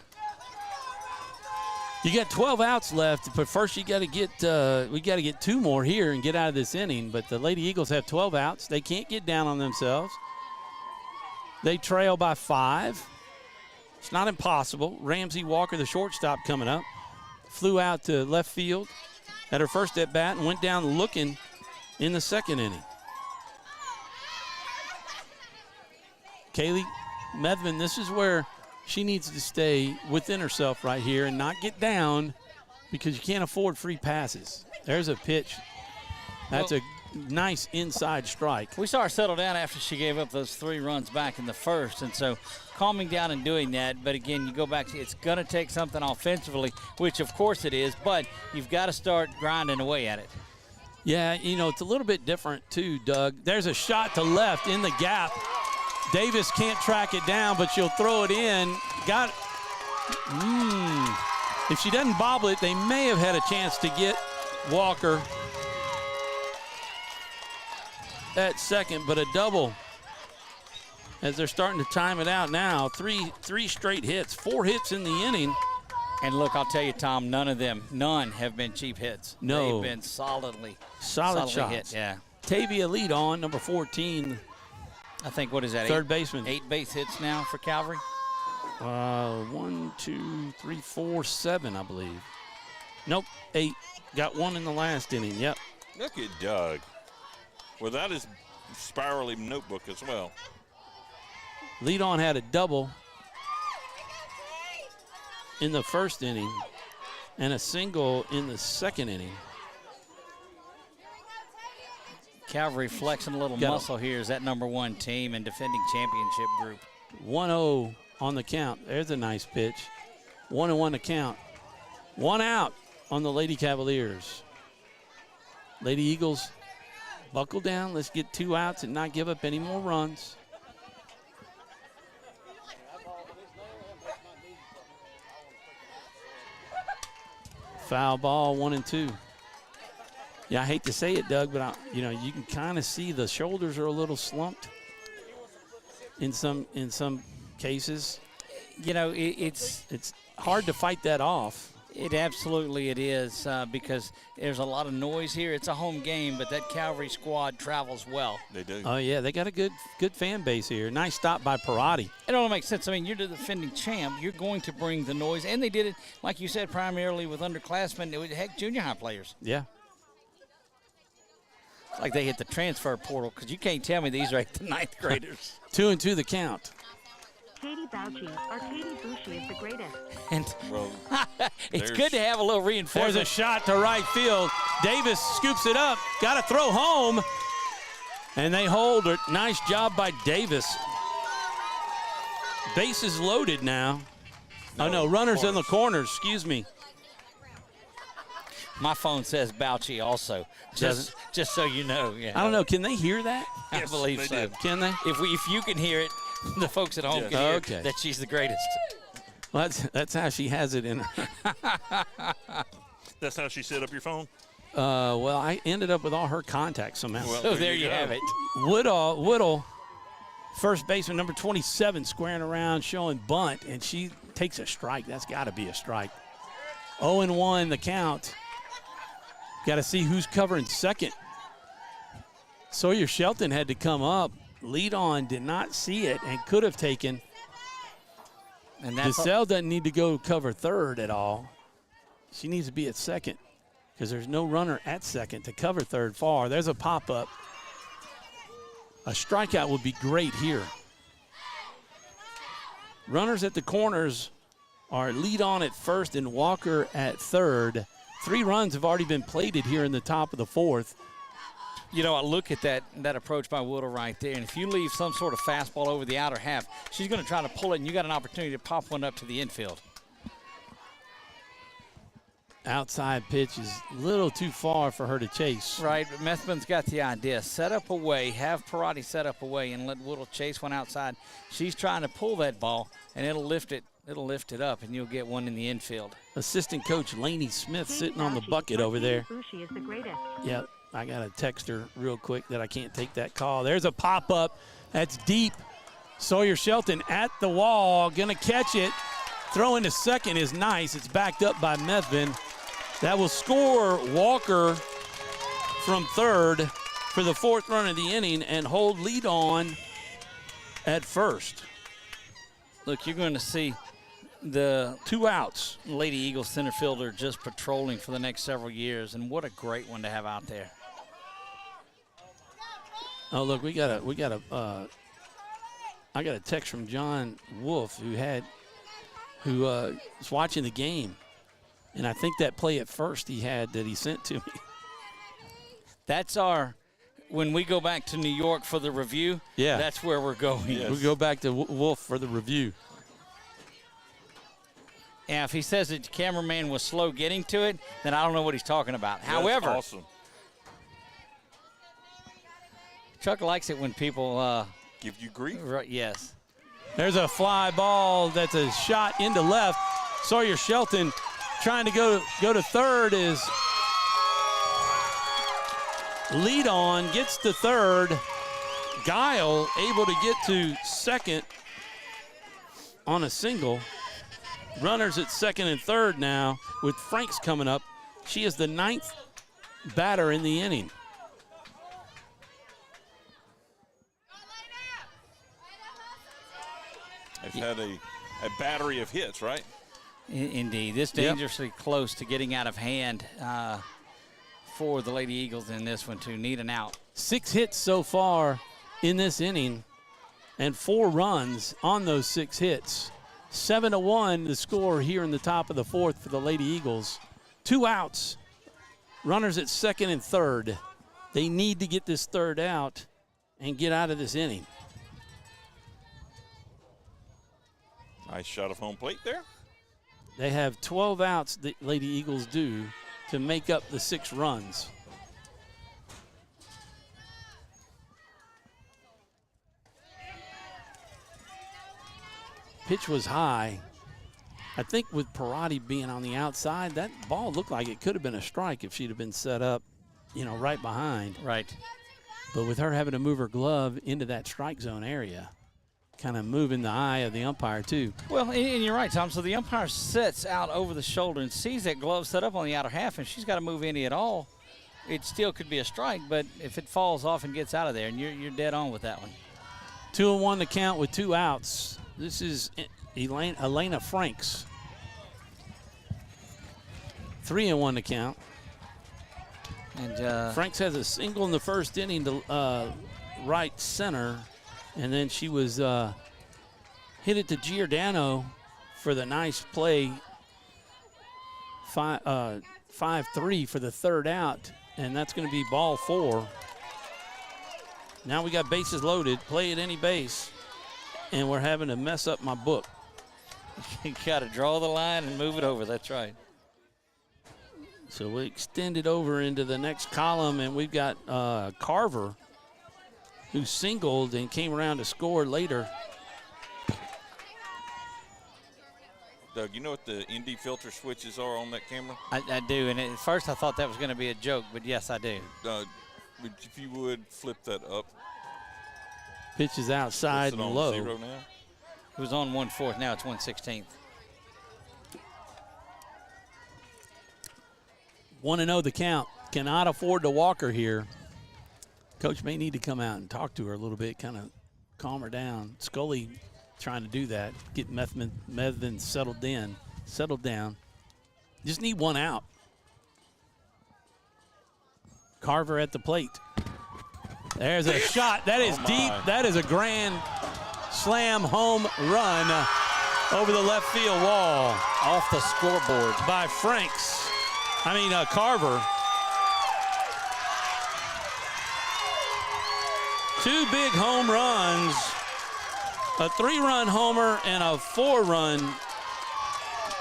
You got 12 outs left, but first you got to get we got to get 2 more here and get out of this inning. But the Lady Eagles have 12 outs. They can't get down on themselves. They trail by 5. It's not impossible. Ramsey Walker, the shortstop, coming up, flew out to left field at her first at bat and went down looking in the second inning. Kaylee Medvin, this is where she needs to stay within herself right here and not get down because you can't afford free passes. There's a pitch. That's a nice inside strike. We saw her settle down after she gave up those 3 runs back in the first, and so calming down and doing that. But again, you go back to it's going to take something offensively, which of course it is, but you've got to start grinding away at it. Yeah, you know, it's a little bit different too, Doug. There's a shot to left in the gap. Davis can't track it down, but she'll throw it in. Got it. If she doesn't bobble it, they may have had a chance to get Walker at second, but a double as they're starting to time it out now. Three straight hits, 4 hits in the inning. And look, I'll tell you, Tom, none have been cheap hits. No. They've been solid shots. hit, yeah. Tavia lead on, number 14. I think, what is that? Third baseman. 8 base hits now for Calvary? 1, 2, 3, 4, 7, I believe. Nope, 8. Got 1 in the last inning, yep. Look at Doug. Without his spirally notebook as well. Lead on had a double in the first inning and a single in the second inning. Calvary flexing a little muscle here as that number 1 team and defending championship group. 1-0 on the count. There's a nice pitch. 1-1 to count. 1 out on the Lady Cavaliers. Lady Eagles, buckle down. Let's get 2 outs and not give up any more runs. Foul ball, 1-2. Yeah, I hate to say it, Doug, but you can kind of see the shoulders are a little slumped in some cases. It's hard to fight that off. It absolutely is because there's a lot of noise here. It's a home game, but that Calvary squad travels well. They do. Oh yeah, they got a good fan base here. Nice stop by Parati. It all makes sense. I mean, you're the defending champ. You're going to bring the noise, and they did it, like you said, primarily with underclassmen. Heck, junior high players. Yeah. It's like they hit the transfer portal because you can't tell me these are like the 9th graders. 2-2 the count. Katie Bouchy or Katie Bouchy is the greatest. And it's good to have a little reinforcement. There's a shot to right field. Davis scoops it up. Got to throw home. And they hold it. Nice job by Davis. Bases loaded now. No, runners in the corners. Excuse me. My phone says Bouchy also, just so you know. Yeah. I don't know. Can they hear that? I believe so. Can they? If you can hear it, the folks at home can hear that she's the greatest. Well, that's how she has it in her. That's how she set up your phone? Well, I ended up with all her contacts somehow. Well, so there you have it. Woodall, first baseman, number 27, squaring around, showing bunt, and she takes a strike. That's got to be a strike. 0-1 the count. Got to see who's covering second. Sawyer Shelton had to come up. Lead on, did not see it, and could have taken. And DeSalle doesn't need to go cover third at all. She needs to be at second because there's no runner at second to cover third far. There's a pop-up. A strikeout would be great here. Runners at the corners are lead on at first and Walker at third. 3 runs have already been plated here in the top of the 4th. I look at that approach by Woodall right there, and if you leave some sort of fastball over the outer half, she's going to try to pull it, and you got an opportunity to pop one up to the infield. Outside pitch is a little too far for her to chase. Right, but Methvin's got the idea. Set up away, have Parati set up away, and let Woodall chase one outside. She's trying to pull that ball, and it'll lift it up, and you'll get one in the infield. Assistant coach Laney Smith sitting on the bucket over there. Bouchy is the greatest. Yep. I got to text her real quick that I can't take that call. There's a pop-up. That's deep. Sawyer Shelton at the wall, going to catch it. Throw into second is nice. It's backed up by Methvin. That will score Walker from third for the 4th run of the inning and hold lead on at first. Look, you're going to see the 2 outs. Lady Eagles center fielder just patrolling for the next several years, and what a great one to have out there. Oh, look, I got a text from John Wolf who was watching the game, and I think that play at first he had that he sent to me. That's when we go back to New York for the review, that's where we're going. Yes. We go back to Wolf for the review. Yeah, if he says that the cameraman was slow getting to it, then I don't know what he's talking about. That's However, awesome. Chuck likes it when people give you grief. Yes. There's a fly ball that's a shot into left. Sawyer Shelton trying to go to third is lead on, gets to third. Guile able to get to second on a single. Runners at second and third now with Franks coming up. She is the 9th batter in the inning. They've had a battery of hits, right? Indeed. This dangerously close to getting out of hand for the Lady Eagles in this one to need an out. 6 hits so far in this inning and 4 runs on those 6 hits. 7-1 the score here in the top of the 4th for the Lady Eagles. 2 outs. Runners at second and third. They need to get this third out and get out of this inning. Nice shot of home plate there. They have 12 outs, the Lady Eagles do, to make up the 6 runs. Pitch was high. I think with Parati being on the outside, that ball looked like it could have been a strike if she'd have been set up, right behind. Right. But with her having to move her glove into that strike zone area, kind of moving the eye of the umpire too. Well, and you're right, Tom. So the umpire sits out over the shoulder and sees that glove set up on the outer half, and she's got to move any at all. It still could be a strike, but if it falls off and gets out of there, and you're dead on with that one. 2-1 to count with 2 outs. This is Elena Franks. 3-1 to count. And Franks has a single in the first inning to right center, and then she was hit it to Giordano for the nice play, 5-3 for the third out, and that's going to be ball 4. Now we got bases loaded, play at any base, and we're having to mess up my book. You got to draw the line and move it over. That's right. So we extend it over into the next column, and we've got Carver, who singled and came around to score later. Doug, you know what the ND filter switches are on that camera? I do, and at first I thought that was going to be a joke, but yes, I do. If you would flip that up. Pitch is outside and low. 0 now? It was on 1/4. Now it's 1/16. 1-0 the count. Cannot afford to walk her here. Coach may need to come out and talk to her a little bit, kind of calm her down. Scully trying to do that, get Methvin settled down. Just need 1 out. Carver at the plate. There's a shot. That is deep. That is a grand slam home run over the left field wall. Off the scoreboard. By Carver. 2 big home runs, a 3-run homer and a 4-run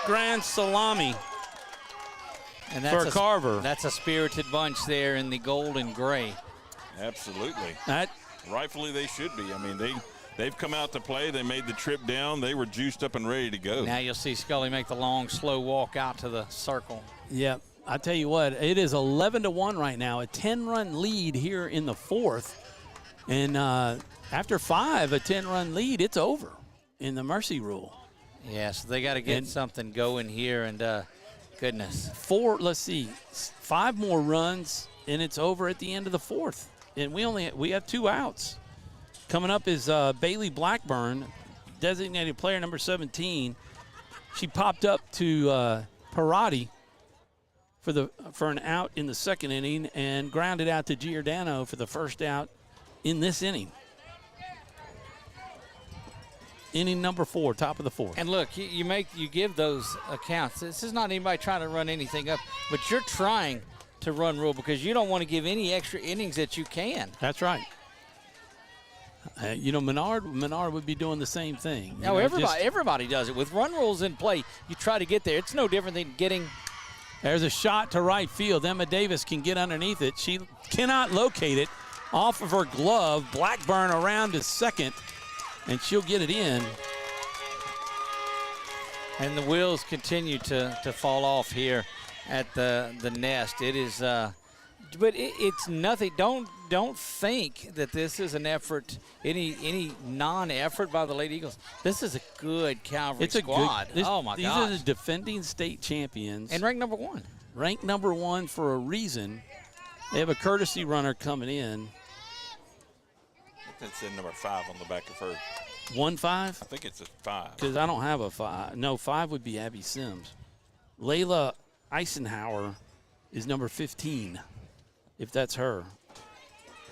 grand salami for Carver. That's a spirited bunch there in the gold and gray. Absolutely. Rightfully they should be. They've come out to play. They made the trip down. They were juiced up and ready to go. Now you'll see Scully make the long, slow walk out to the circle. Yep. I tell you what, it is 11-1 right now, a 10-run lead here in the 4th. And after 5, a 10-run lead, it's over in the mercy rule. Yeah, so they got to get something going here, and goodness. 5 more runs, and it's over at the end of the 4th. And we have 2 outs. Coming up is Bailey Blackburn, designated player number 17. She popped up to Parati for an out in the 2nd inning and grounded out to Giordano for the first out in this inning. Inning number 4, top of the 4th. And look, you give those accounts. This is not anybody trying to run anything up, but you're trying to run rule because you don't want to give any extra innings that you can. That's right. Menard would be doing the same thing. No, everybody does it. With run rules in play, you try to get there. It's no different than getting. There's a shot to right field. Emma Davis can get underneath it. She cannot locate it. Off of her glove, Blackburn around to second, and she'll get it in. And the wheels continue to fall off here at the nest. It is, but it's nothing. Don't think that this is an effort, any non-effort by the Lady Eagles. This is a good Calvary squad. Oh my God! These are the defending state champions and ranked number 1. Ranked number 1 for a reason. They have a courtesy runner coming in. That's in number 5 on the back of her. 1-5? I think it's a 5. Because I don't have a 5. No, 5 would be Abby Sims. Layla Eisenhower is number 15, if that's her,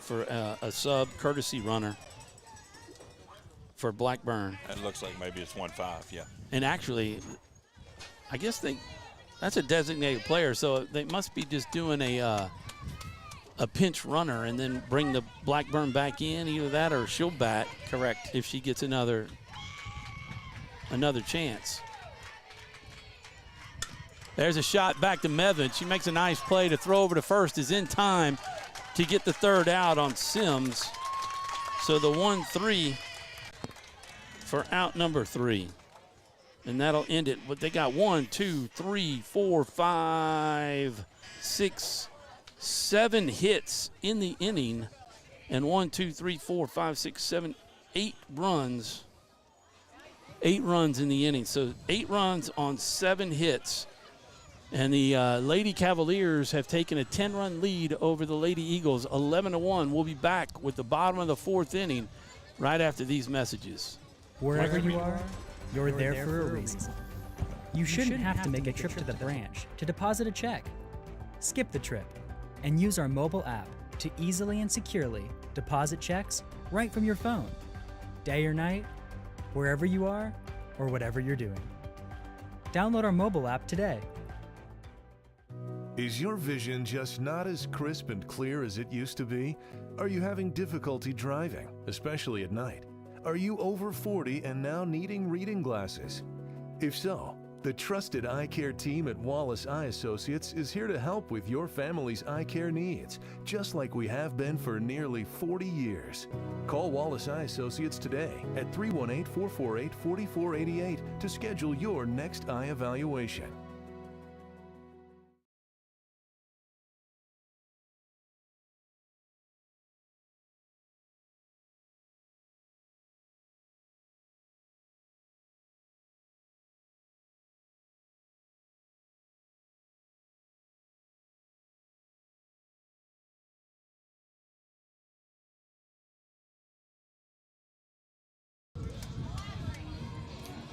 for a sub courtesy runner for Blackburn. That looks like maybe it's 1-5, yeah. And actually, I guess that's a designated player, so they must be just doing a pinch runner and then bring the Blackburn back in, either that or she'll bat. Correct. If she gets another another chance. There's a shot back to Mevin. She makes a nice play to throw over to first, is in time to get the third out on Sims. So the 1-3 for out number 3. And that'll end it. But they got 1, 2, 3, 4, 5, 6, 7 hits in the inning. And 1, 2, 3, 4, 5, 6, 7, 8 runs. 8 runs in the inning. So 8 runs on 7 hits. And the Lady Cavaliers have taken a 10-run lead over the Lady Eagles, 11-1. We'll be back with the bottom of the 4th inning right after these messages. Wherever you are, you're there for a reason. You shouldn't have to make a trip to the branch to deposit a check. Skip the trip and use our mobile app to easily and securely deposit checks right from your phone. Day or night, wherever you are, or whatever you're doing. Download our mobile app today. Is your vision just not as crisp and clear as it used to be? Are you having difficulty driving, especially at night? Are you over 40 and now needing reading glasses? If so, the trusted eye care team at Wallace Eye Associates is here to help with your family's eye care needs, just like we have been for nearly 40 years. Call Wallace Eye Associates today at 318-448-4488 to schedule your next eye evaluation.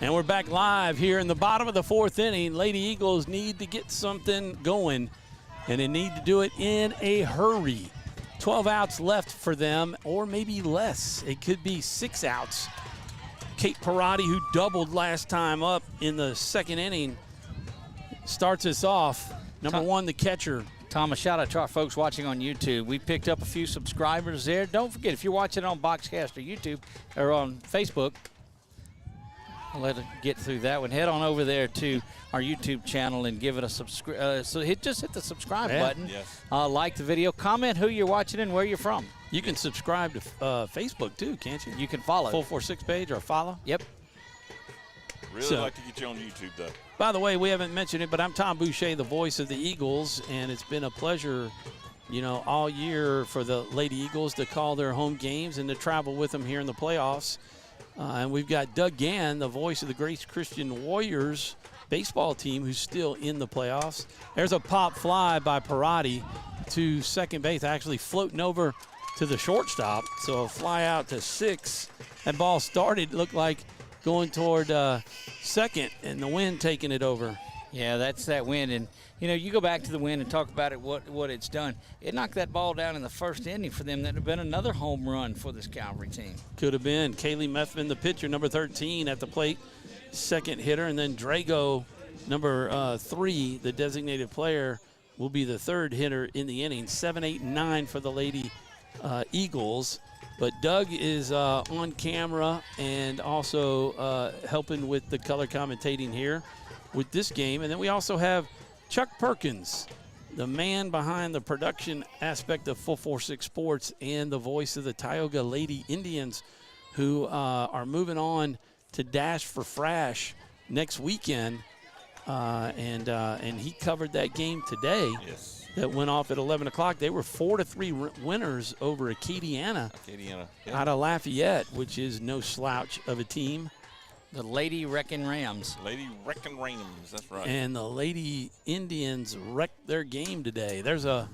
And we're back live here in the bottom of the 4th inning. Lady Eagles need to get something going, and they need to do it in a hurry. 12 outs left for them, or maybe less. It could be 6 outs. Kate Perotti, who doubled last time up in the 2nd inning, starts us off. Number 1, the catcher. Tom, a shout out to our folks watching on YouTube. We picked up a few subscribers there. Don't forget, if you're watching on Boxcast or YouTube or on Facebook, I'll let it get through that one. Head on over there to our YouTube channel and give it a subscribe. So just hit the subscribe button. Yes. Like the video. Comment who you're watching and where you're from. You can subscribe to Facebook too, can't you? You can follow. 446 page or follow. Yep. Really like to get you on YouTube, though. By the way, we haven't mentioned it, but I'm Tom Boucher, the voice of the Eagles, and it's been a pleasure, you know, all year for the Lady Eagles to call their home games and to travel with them here in the playoffs. And we've got Doug Gann, the voice of the Grace Christian Warriors baseball team, who's still in the playoffs. There's a pop fly by Perotti to second base, actually floating over to the shortstop. So a fly out to 6. That ball started, looked like going toward second, and the wind taking it over. Yeah, that's that wind. And, you know, you go back to the wind and talk about it, what it's done. It knocked that ball down in the 1st inning for them. That would have been another home run for this Calvary team. Could have been. Kaylee Methvin, the pitcher, number 13 at the plate, second hitter. And then Drago, number 3, the designated player, will be the 3rd hitter in the inning. 7, 8, and 9 for the Lady Eagles. But Doug is on camera and also helping with the color commentating here with this game. And then we also have Chuck Perkins, the man behind the production aspect of 446 Sports and the voice of the Tioga Lady Indians, who are moving on to Dash for Frash next weekend. And he covered that game today. Yes. That went off at 11 o'clock. They were 4-3 winners over Acadiana out of Lafayette, which is no slouch of a team. The Lady Wrecking Rams. Lady Wrecking Rams, that's right. And the Lady Indians wrecked their game today. There's a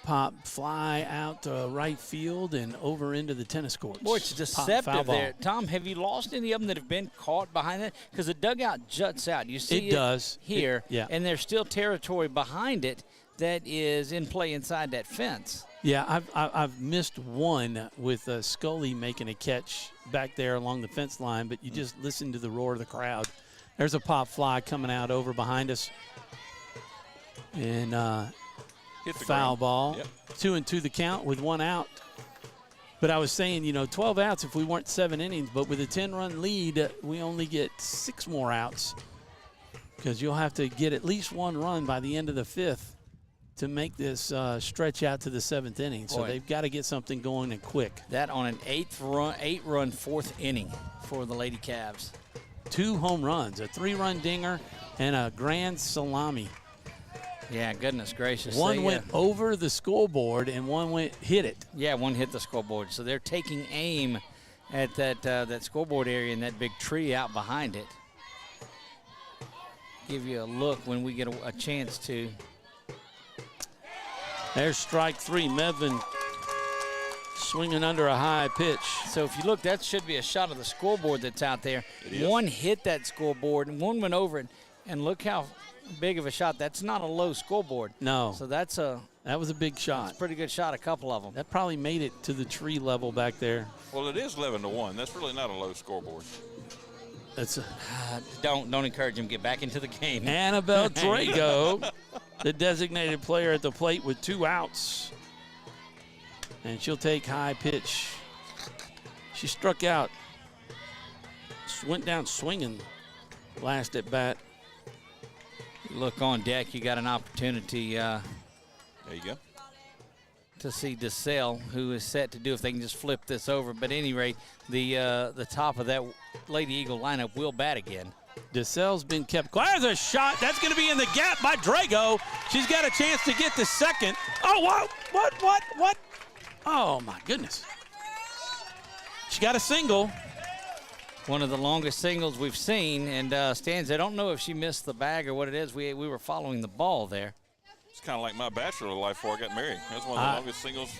pop fly out to right field and over into the tennis courts. Boy, it's deceptive there. Tom, have you lost any of them that have been caught behind it? Because the dugout juts out. You see it does here, yeah. And there's still territory behind it that is in play inside that fence. Yeah, I've missed one with Scully making a catch back there along the fence line, but you just listen to the roar of the crowd. There's a pop fly coming out over behind us. And Hit the foul ground. ball. Yep. 2-2 the count with 1 out. But I was saying, 12 outs if we weren't 7 innings, but with a 10-run lead, we only get 6 more outs because you'll have to get at least 1 run by the end of the 5th to make this stretch out to the 7th inning. So they've got to get something going and quick. That on an 8-run 4th inning for the Lady Cavs. 2 home runs, a 3-run dinger, and a grand salami. Yeah, goodness gracious. One went over the scoreboard and one hit it. Yeah, one hit the scoreboard. So they're taking aim at that scoreboard area and that big tree out behind it. Give you a look when we get a chance to. There's strike 3. Medvin swinging under a high pitch. So if you look, that should be a shot of the scoreboard that's out there. One hit that scoreboard and one went over it. And look how big of a shot. That's not a low scoreboard. No. So that was a big shot. That's a pretty good shot, a couple of them. That probably made it to the tree level back there. Well, it is 11-1. That's really not a low scoreboard. That's don't encourage him to get back into the game. Annabelle Drago, the designated player at the plate with 2 outs. And she'll take high pitch. She struck out. Went down swinging last at bat. Look on deck. You got an opportunity. There you go. To see DeSalle, who is set to do if they can just flip this over. But at any rate, the top of that Lady Eagle lineup will bat again. DeSalle's been kept quiet. There's a shot. That's going to be in the gap by Drago. She's got a chance to get to second. Oh, what? Oh, my goodness. She got a single. One of the longest singles we've seen. And Stans, I don't know if she missed the bag or what it is. We were following the ball there. It's kind of like my bachelor life before I got married. That's one of the longest singles.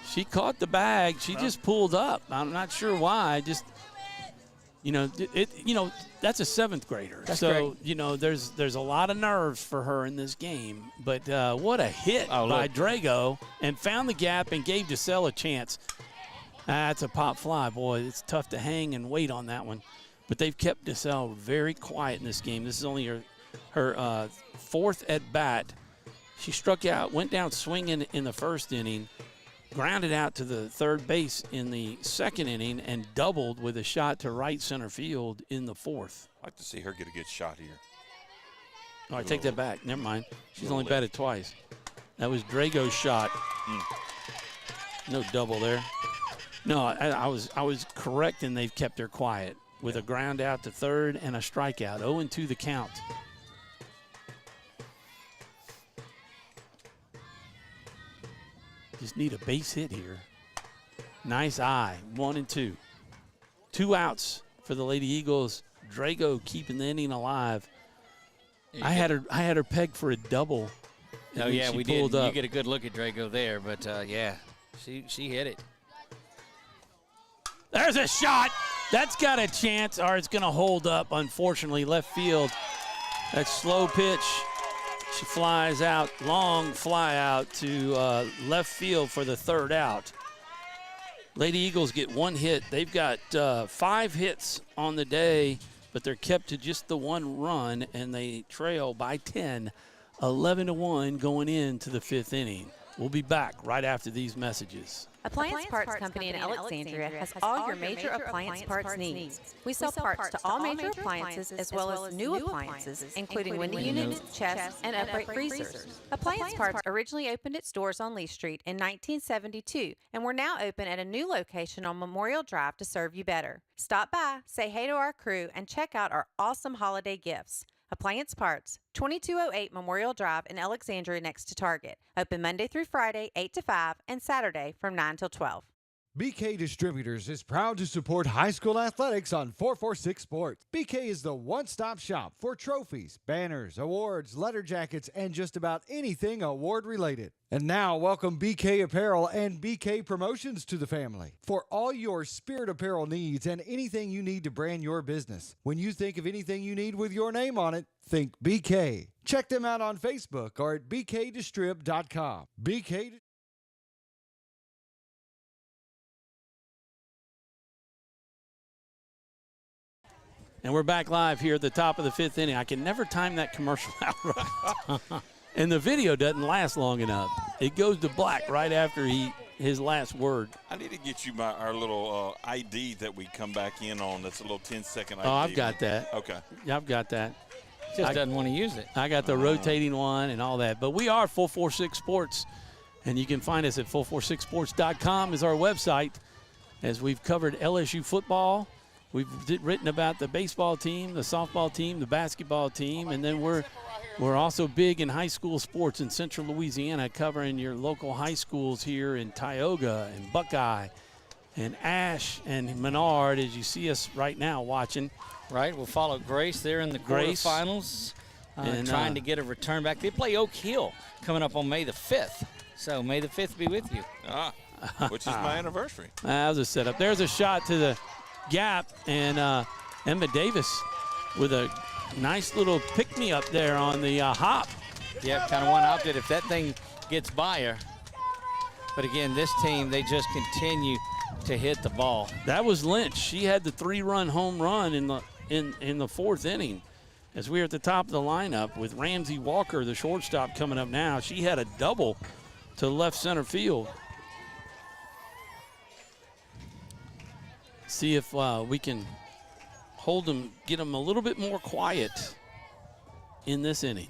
She caught the bag. She just pulled up. I'm not sure why. Just, that's a 7th grader. That's so, great. there's a lot of nerves for her in this game. But what a hit by Drago, and found the gap and gave DeSalle a chance. That's a pop fly. Boy, it's tough to hang and wait on that one. But they've kept DeSalle very quiet in this game. This is only her 4th at bat. She struck out, went down swinging in the 1st inning, grounded out to the 3rd base in the 2nd inning, and doubled with a shot to right center field in the 4th. I'd like to see her get a good shot here. Oh, I take that back. Never mind. She's only batted twice. That was Drago's shot. No double there. No, I was correct, and they've kept her quiet with a ground out to 3rd and a strikeout. 0-2 the count. Just need a base hit here. Nice eye. 1-2. 2 outs for the Lady Eagles. Drago keeping the inning alive. I had her pegged for a double. Oh yeah, we did. You get a good look at Drago there, but yeah, she hit it. There's a shot. That's got a chance, or it's going to hold up. Unfortunately, left field. That slow pitch. She flies out, long fly out to left field for the 3rd out. Lady Eagles get 1 hit. They've got 5 hits on the day, but they're kept to just the 1 run, and they trail by 10, 11-1 going into the 5th inning. We'll be back right after these messages. Appliance Parts Company in Alexandria has all your major appliance parts needs. We sell parts to all major appliances as well as new appliances, including window units, chests, and upright freezers. Appliance Parts originally opened its doors on Lee Street in 1972, and we're now open at a new location on Memorial Drive to serve you better. Stop by, say hey to our crew, and check out our awesome holiday gifts. Appliance Parts, 2208 Memorial Drive in Alexandria next to Target. Open Monday through Friday, 8 to 5, and Saturday from 9 till 12. BK Distributors is proud to support high school athletics on 446 Sports. BK is the one-stop shop for trophies, banners, awards, letter jackets, and just about anything award-related. And now, welcome BK Apparel and BK Promotions to the family. For all your spirit apparel needs and anything you need to brand your business. When you think of anything you need with your name on it, think BK. Check them out on Facebook or at bkdistrib.com. BK. And we're back live here at the top of the 5th inning. I can never time that commercial out right. And the video doesn't last long enough. It goes to black right after he his last word. I need to get you our little ID that we come back in on. That's a little 10-second ID. Oh, I've got that. Okay. Yeah, I've got that. Just doesn't want to use it. I got the rotating one and all that. But we are 446 Sports, and you can find us at 446sports.com is our website. As we've covered LSU football, we've written about the baseball team, the softball team, the basketball team, and then we're also big in high school sports in Central Louisiana, covering your local high schools here in Tioga and Buckeye and Ash and Menard, as you see us right now watching. Right, we'll follow Grace there in the quarterfinals, and trying to get a return back. They play Oak Hill coming up on May the 5th. So May the 5th be with you. Which is my anniversary. That was a setup. There's a shot to the gap, and Emma Davis with a nice little pick-me-up there on the hop. Yeah, kind of one-hopped it if that thing gets by her. But again, this team, they just continue to hit the ball. That was Lynch. She had the 3-run home run in the 4th inning. As we're at the top of the lineup with Ramsey Walker, the shortstop, coming up now. She had a double to left center field. See if we can hold them, get them a little bit more quiet in this inning.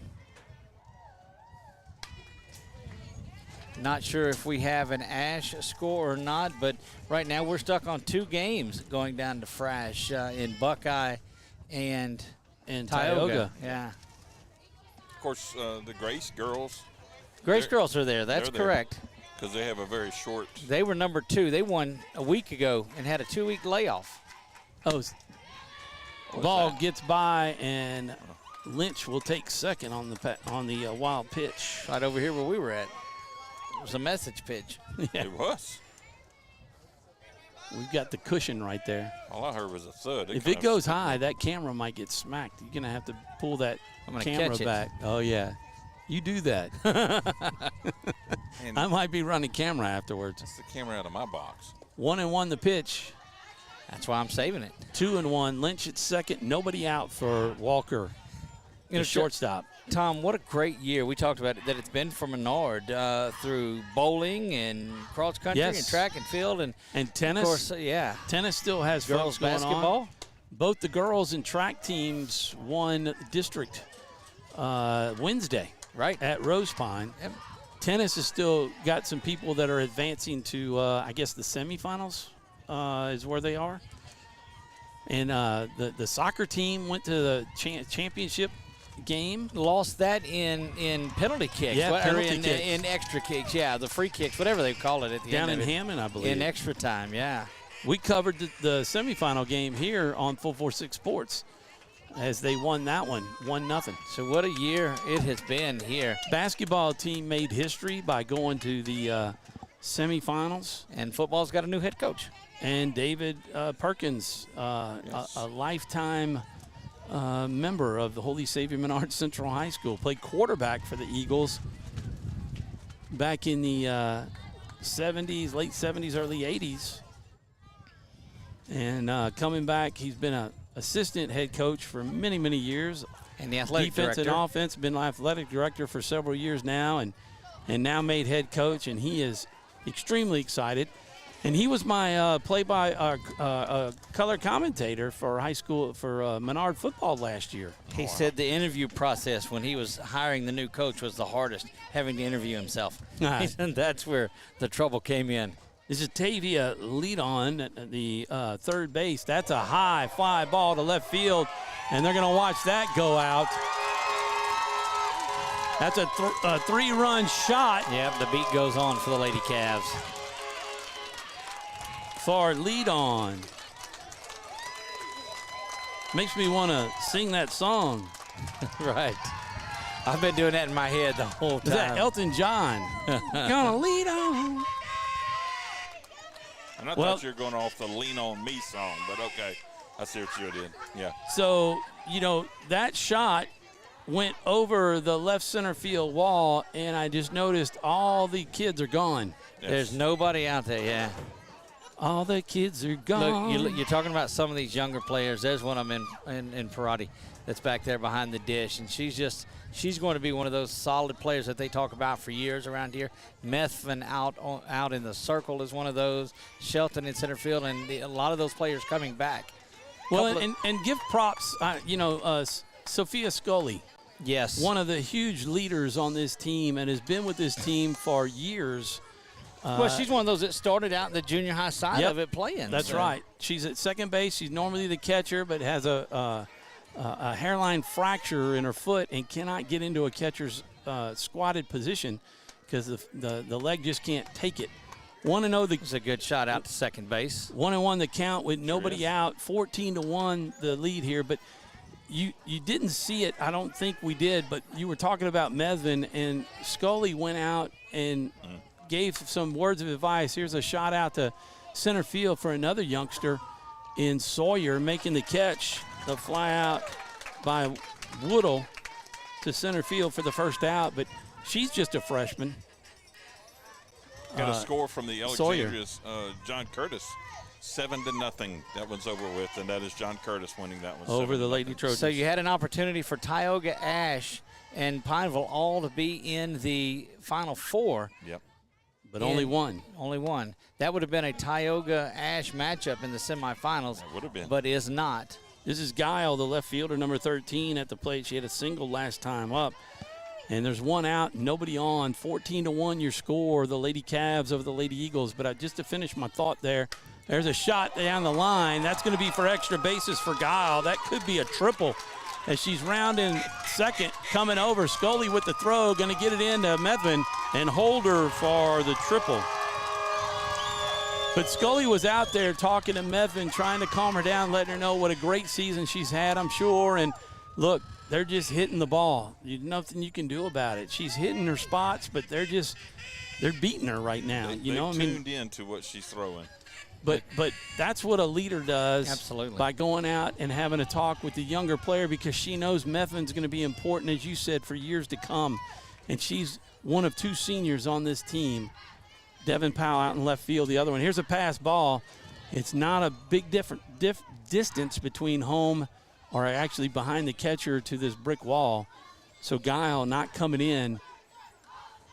Not sure if we have an Ash score or not, but right now we're stuck on 2 games going down to Frash in Buckeye and Tioga. Yeah. Of course, the Grace girls. Grace girls are there. That's correct. Because they have a very short. They were number 2. They won a week ago and had a 2-week layoff. Oh, ball gets by, and Lynch will take second on the wild pitch. Right over here where we were at. It was a message pitch. Yeah. It was. We've got the cushion right there. All I heard was a thud. If it goes high, that camera might get smacked. You're going to have to pull that camera back. Oh, yeah. You do that. I might be running camera afterwards. That's the camera out of my box. 1-1 the pitch. That's why I'm saving it. 2-1. Lynch at second. Nobody out for Walker, the shortstop. Tom, what a great year. We talked about it, that it's been for Menard through bowling and cross country and track and field and tennis. Of course, yeah. Tennis still has girls basketball. On. Both the girls and track teams won district Wednesday. Right. At Rose Pine. Yep. Tennis has still got some people that are advancing to, I guess, the semifinals is where they are. And the soccer team went to the championship game. Lost that in penalty kicks. Yeah, penalty kicks. In extra kicks, yeah, the free kicks, whatever they call it at the down end in of it. Hammond, I believe. In extra time, yeah. We covered the semifinal game here on 446 Sports as they won that one, 1-0. So what a year it has been here. Basketball team made history by going to the semifinals. And football's got a new head coach. And David Perkins, Yes. a lifetime member of the Holy Savior Menard Central High School, played quarterback for the Eagles back in the 70s, late 70s, early 80s. And coming back, he's been an assistant head coach for many, many years. And the athletic defense director. and offense, been athletic director for several years now, and now made head coach, and he is extremely excited. And he was my color commentator for high school for Menard football last year. He said the interview process when he was hiring the new coach was the hardest, having to interview himself. And that's where the trouble came in. This is Tavia lead on at the third base. That's a high fly ball to left field, and they're going to watch that go out. That's a 3-run shot. Yep, the beat goes on for the Lady Cavs. For lead on. Makes me want to sing that song. Right. I've been doing that in my head the whole time. Is that Elton John? Gonna lead on. And I thought you were going off the Lean On Me song, but okay. I see what you did. Yeah. So, that shot went over the left center field wall, and I just noticed all the kids are gone. Yes. There's nobody out there, yeah. All the kids are gone. Look, you're talking about some of these younger players. There's one of them in Parati. that's back there behind the dish. And she's going to be one of those solid players that they talk about for years around here. Methvin out in the circle is one of those. Shelton in center field, and a lot of those players coming back. Well, and give props, Sophia Scully. Yes. One of the huge leaders on this team and has been with this team for years. Well, she's one of those that started out the junior high side of it playing. That's right. She's at second base. She's normally the catcher, but has a hairline fracture in her foot and cannot get into a catcher's squatted position because the leg just can't take it. 1-0. It's a good shot out to second base. 1-1 the count with nobody out. 14-1 the lead here, but you didn't see it. I don't think we did, but you were talking about Methvin, and Scully went out and gave some words of advice. Here's a shot out to center field for another youngster in Sawyer making the catch. The fly out by Woodle to center field for the first out, but she's just a freshman. Got a score from the Alexandria's John Curtis, 7-0. That one's over with, and that is John Curtis winning that one. Over the Lady Trojans. So you had an opportunity for Tioga Ash and Pineville all to be in the Final Four. Yep. But only one. Only one. That would have been a Tioga-Ash matchup in the semifinals. That would have been. But is not. This is Guile, the left fielder, number 13 at the plate. She had a single last time up. And there's one out, nobody on. 14-1 your score, the Lady Cavs over the Lady Eagles. But just to finish my thought there, there's a shot down the line. That's going to be for extra bases for Guile. That could be a triple as she's rounding second, coming over. Scully with the throw, going to get it into Methvin and hold her for the triple. But Scully was out there talking to Methvin, trying to calm her down, letting her know what a great season she's had, I'm sure. And look, they're just hitting the ball. There's nothing you can do about it. She's hitting her spots, but they're beating her right now. They tuned in to what she's throwing. But that's what a leader does. Absolutely. By going out and having a talk with the younger player, because she knows Methvin's going to be important, as you said, for years to come. And she's one of two seniors on this team. Devin Powell out in left field, the other one. Here's a pass ball. It's not a big distance between home or actually behind the catcher to this brick wall. So Guile not coming in.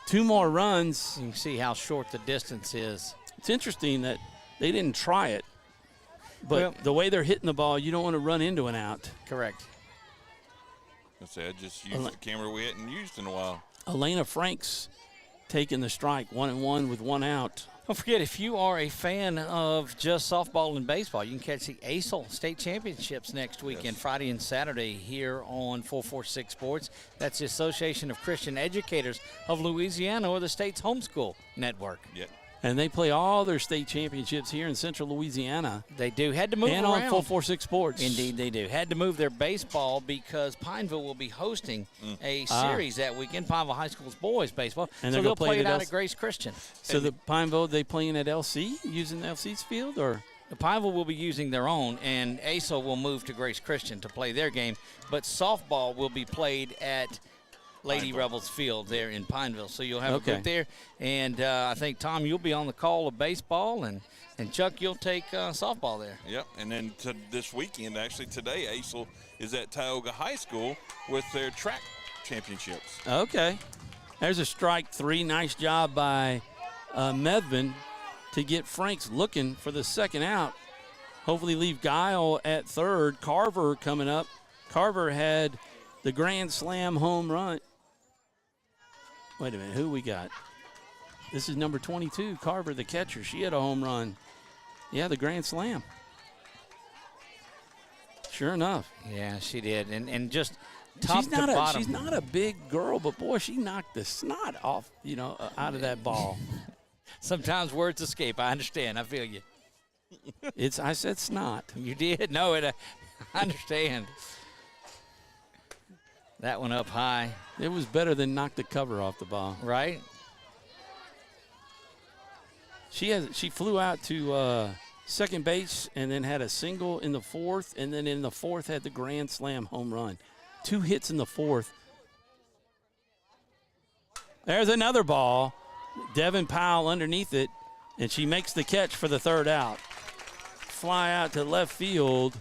Two more runs. You can see how short the distance is. It's interesting that they didn't try it. But the way they're hitting the ball, you don't want to run into an out. Correct. I just used the camera we hadn't used in a while. Elena Franks taking the strike, 1-1 with one out. Don't forget, if you are a fan of just softball and baseball, you can catch the ASOL State Championships next weekend, Friday and Saturday, here on 446 Sports. That's the Association of Christian Educators of Louisiana, or the state's homeschool network. Yep. And they play all their state championships here in central Louisiana. They do. Had to move and around. on 446 Sports. Indeed, they do. Had to move their baseball because Pineville will be hosting a series that weekend, Pineville High School's boys baseball. And so they'll play it out at Grace Christian. So the Pineville, they playing at LC, using the LC's field, or? The Pineville will be using their own, and ASO will move to Grace Christian to play their game. But softball will be played at Lady Rebels Field there in Pineville. So you'll have a group there. And I think, Tom, you'll be on the call of baseball, and Chuck, you'll take softball there. Yep, and then this weekend, actually today, ASL is at Tioga High School with their track championships. Okay. There's a strike three. Nice job by Methvin to get Franks looking for the second out. Hopefully leave Guile at third. Carver coming up. Carver had the Grand Slam home run. Wait a minute, who we got? This is number 22, Carver, the catcher. She had a home run. Yeah, the Grand Slam. Sure enough. Yeah, she did. And just top to bottom. She's not a big girl, but, boy, she knocked the snot off, out of that ball. Sometimes words escape. I understand. I feel you. I said snot. You did? No, I understand. That one up high. It was better than knock the cover off the ball. Right. She flew out to second base and then had a single in the fourth, and then in the fourth had the Grand Slam home run. 2 hits in the fourth. There's another ball. Devin Powell underneath it, and she makes the catch for the third out. Fly out to left field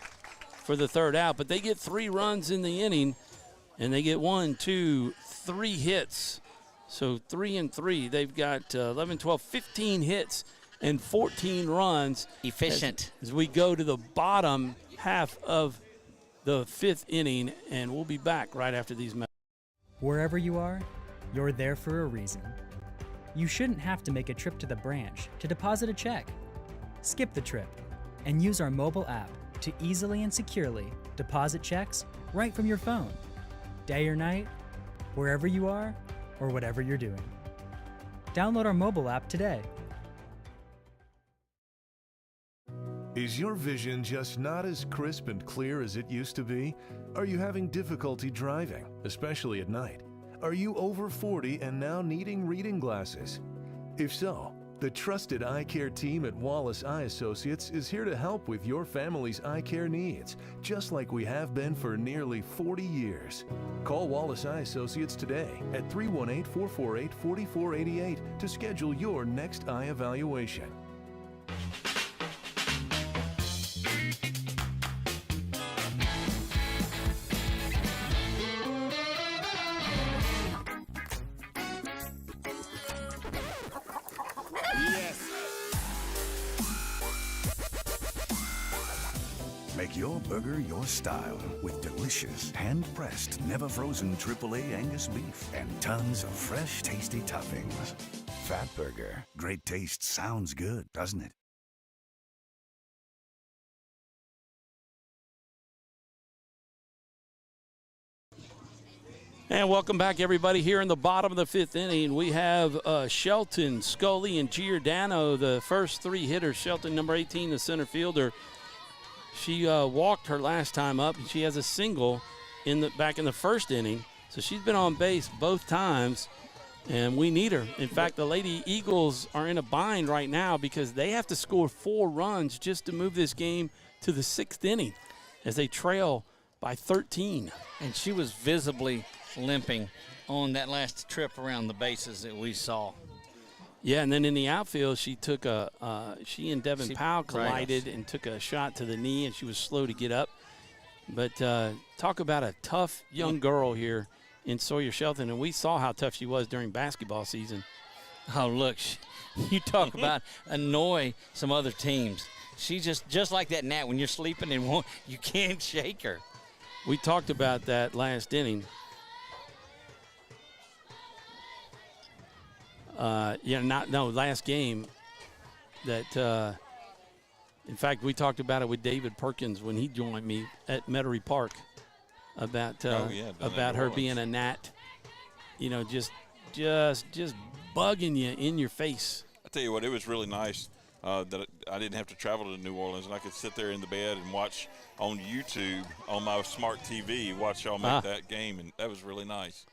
for the third out. But they get 3 runs in the inning, and they get 1, 2, 3 hits. So 3 and 3. They've got 11, 12, 15 hits and 14 runs. Efficient. As we go to the bottom half of the 5th inning, and we'll be back right after these messages. Wherever you are, you're there for a reason. You shouldn't have to make a trip to the branch to deposit a check. Skip the trip and use our mobile app to easily and securely deposit checks right from your phone. Day or night, wherever you are, or whatever you're doing. Download our mobile app today. Is your vision just not as crisp and clear as it used to be? Are you having difficulty driving, especially at night? Are you over 40 and now needing reading glasses? If so, the trusted eye care team at Wallace Eye Associates is here to help with your family's eye care needs, just like we have been for nearly 40 years. Call Wallace Eye Associates today at 318-448-4488 to schedule your next eye evaluation. Make your burger your style with delicious, hand-pressed, never-frozen AAA Angus beef and tons of fresh, tasty toppings. Fat Burger. Great taste sounds good, doesn't it? And welcome back, everybody. Here in the bottom of the 5th inning, we have Shelton, Scully, and Giordano, the first 3 hitters. Shelton, number 18, the center fielder. She walked her last time up, and she has a single back in the 1st inning. So she's been on base both times, and we need her. In fact, the Lady Eagles are in a bind right now because they have to score 4 runs just to move this game to the 6th inning as they trail by 13. And she was visibly limping on that last trip around the bases that we saw. Yeah, and then in the outfield, she took she and Devin Powell collided and took a shot to the knee, and she was slow to get up. But talk about a tough young girl here in Sawyer Shelton, and we saw how tough she was during basketball season. Oh, look, you talk about annoy some other teams. She's just like that gnat when you're sleeping and you can't shake her. We talked about that last inning. Last game that, in fact, we talked about it with David Perkins when he joined me at Metairie Park about her being a gnat, just bugging you in your face. I tell you what, it was really nice that I didn't have to travel to New Orleans, and I could sit there in the bed and watch on YouTube on my smart TV, watch y'all make that game, and that was really nice.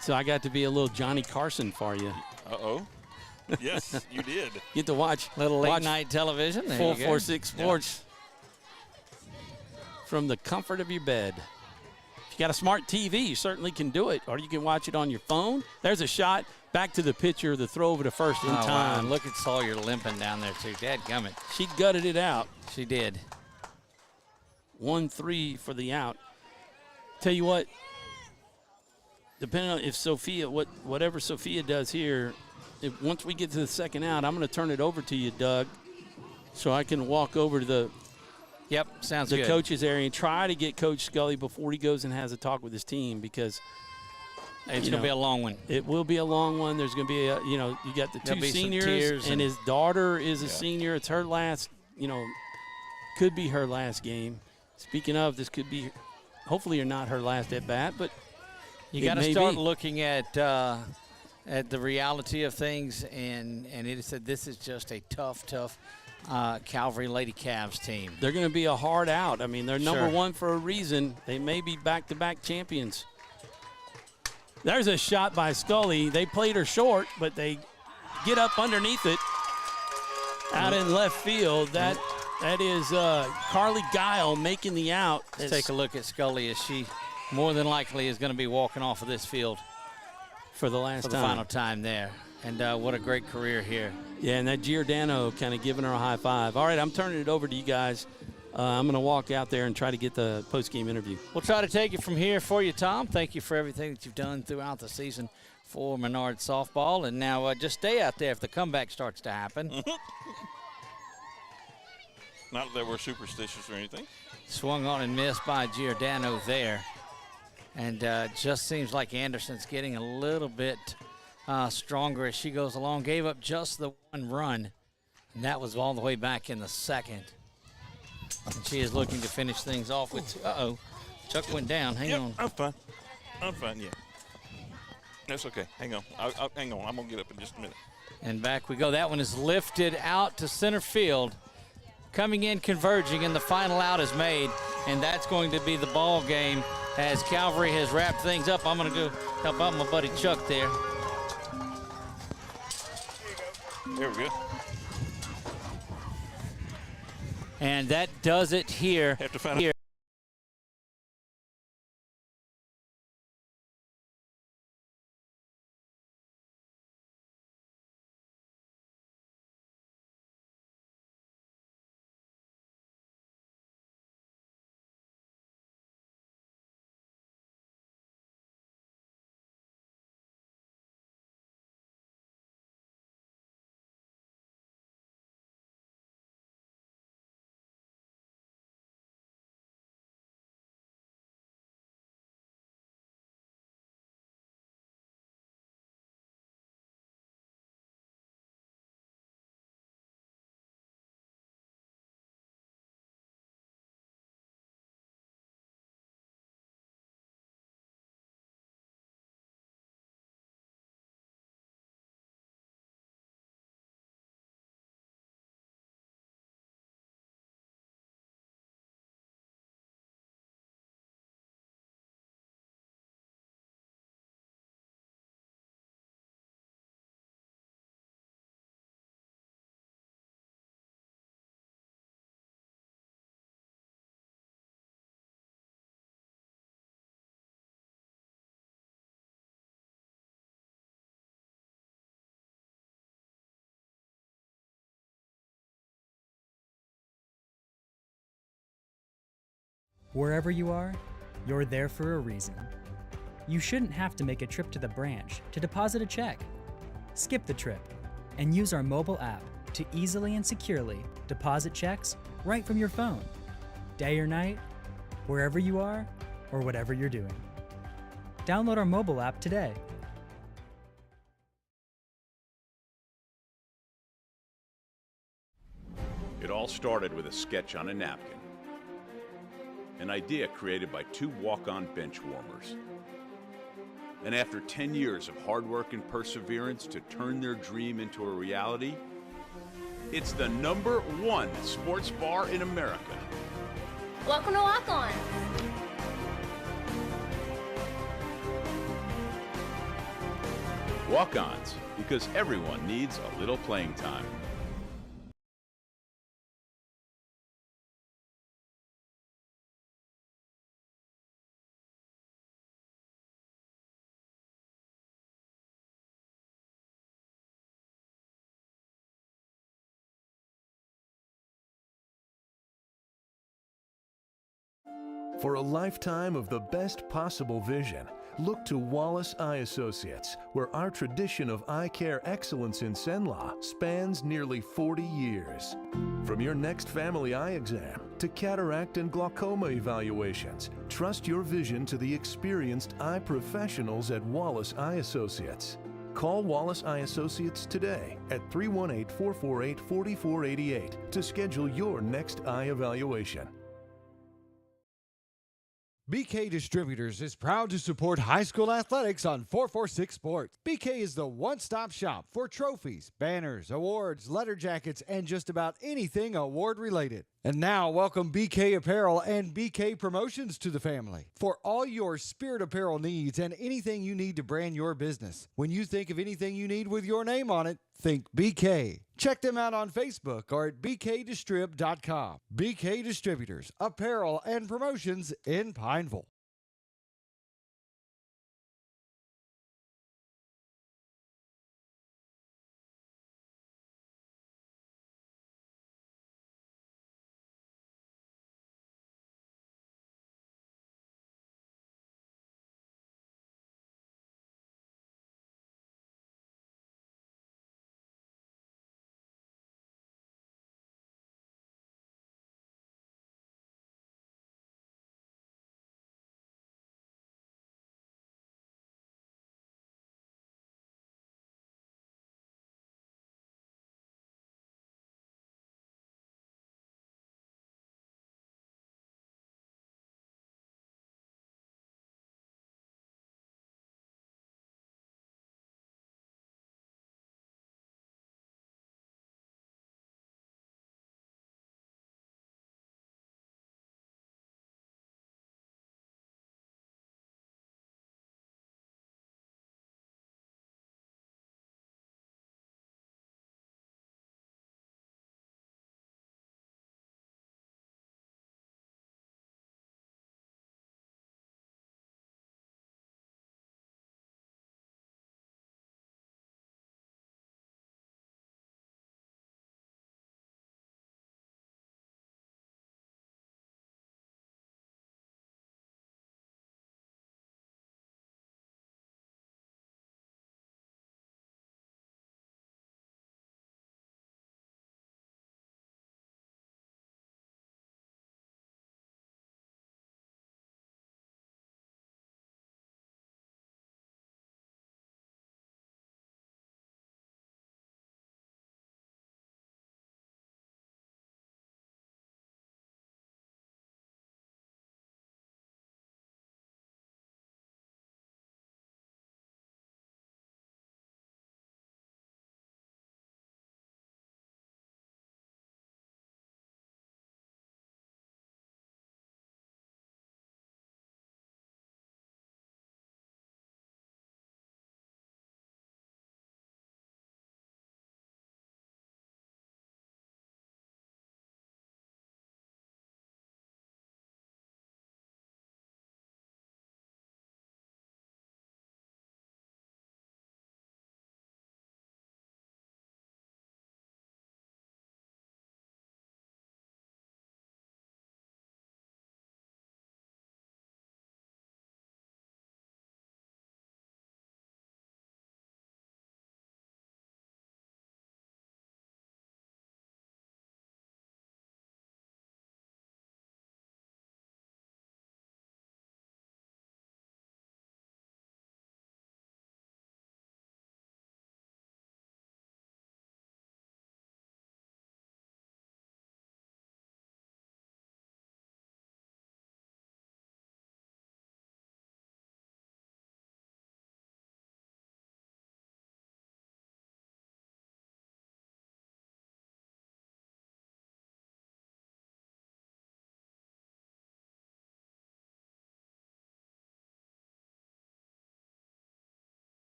So I got to be a little Johnny Carson for you. Uh-oh. Yes, you did. Get to watch little late night television. 446 Sports from the comfort of your bed. If you got a smart TV, you certainly can do it, or you can watch it on your phone. There's a shot back to the pitcher, the throw over to first in time. Wow. Look at Sawyer limping down there too. Dadgummit. She gutted it out. She did. 1-3 for the out. Tell you what, depending on if Sophia, whatever Sophia does here, once we get to the second out, I'm going to turn it over to you, Doug, so I can walk over to the sounds good. coaches area and try to get Coach Scully before he goes and has a talk with his team, because it's going to be a long one. It will be a long one. There's going to be you got the 2 seniors, and his daughter is a senior. It's her last, could be her last game. Speaking of, this could be, hopefully, or not her last at bat, but you got to start looking at the reality of things, and it said this is just a tough Calvary Lady Cavs team. They're going to be a hard out. I mean, they're number 1 for a reason. They may be back-to-back champions. There's a shot by Scully. They played her short, but they get up underneath it out in left field. That is Carly Guile making the out. Let's take a look at Scully, as she more than likely is going to be walking off of this field for the final time there. And what a great career here. Yeah, and that Giordano kind of giving her a high five. All right, I'm turning it over to you guys. I'm going to walk out there and try to get the post-game interview. We'll try to take it from here for you, Tom. Thank you for everything that you've done throughout the season for Menard softball. And now just stay out there if the comeback starts to happen. Not that we're superstitious or anything. Swung on and missed by Giordano there. And just seems like Anderson's getting a little bit stronger as she goes along. Gave up just the one run, and that was all the way back in the second. And she is looking to finish things off with uh-oh. Chuck went down. Hang on. I'm fine. I'm fine, yeah. That's okay. Hang on. I'll hang on. I'm going to get up in just a minute. And back we go. That one is lifted out to center field. Coming in, converging, and the final out is made. And that's going to be the ball game as Calvary has wrapped things up. I'm going to go help out my buddy Chuck there. There we go. And that does it here. Have to find here. Wherever you are, you're there for a reason. You shouldn't have to make a trip to the branch to deposit a check. Skip the trip and use our mobile app to easily and securely deposit checks right from your phone, day or night, wherever you are or whatever you're doing. Download our mobile app today. It all started with a sketch on a napkin. An idea created by two walk-on bench warmers. And after 10 years of hard work and perseverance to turn their dream into a reality, it's the #1 sports bar in America. Welcome to Walk On. Walk-ons, because everyone needs a little playing time. For a lifetime of the best possible vision, look to Wallace Eye Associates, where our tradition of eye care excellence in Cenla spans nearly 40 years. From your next family eye exam to cataract and glaucoma evaluations, trust your vision to the experienced eye professionals at Wallace Eye Associates. Call Wallace Eye Associates today at 318-448-4488 to schedule your next eye evaluation. BK Distributors is proud to support high school athletics on 446 Sports. BK is the one-stop shop for trophies, banners, awards, letter jackets, and just about anything award-related. And now, welcome BK Apparel and BK Promotions to the family. For all your spirit apparel needs and anything you need to brand your business. When you think of anything you need with your name on it, think BK. Check them out on Facebook or at bkdistrib.com. BK Distributors, Apparel and Promotions in Pineville.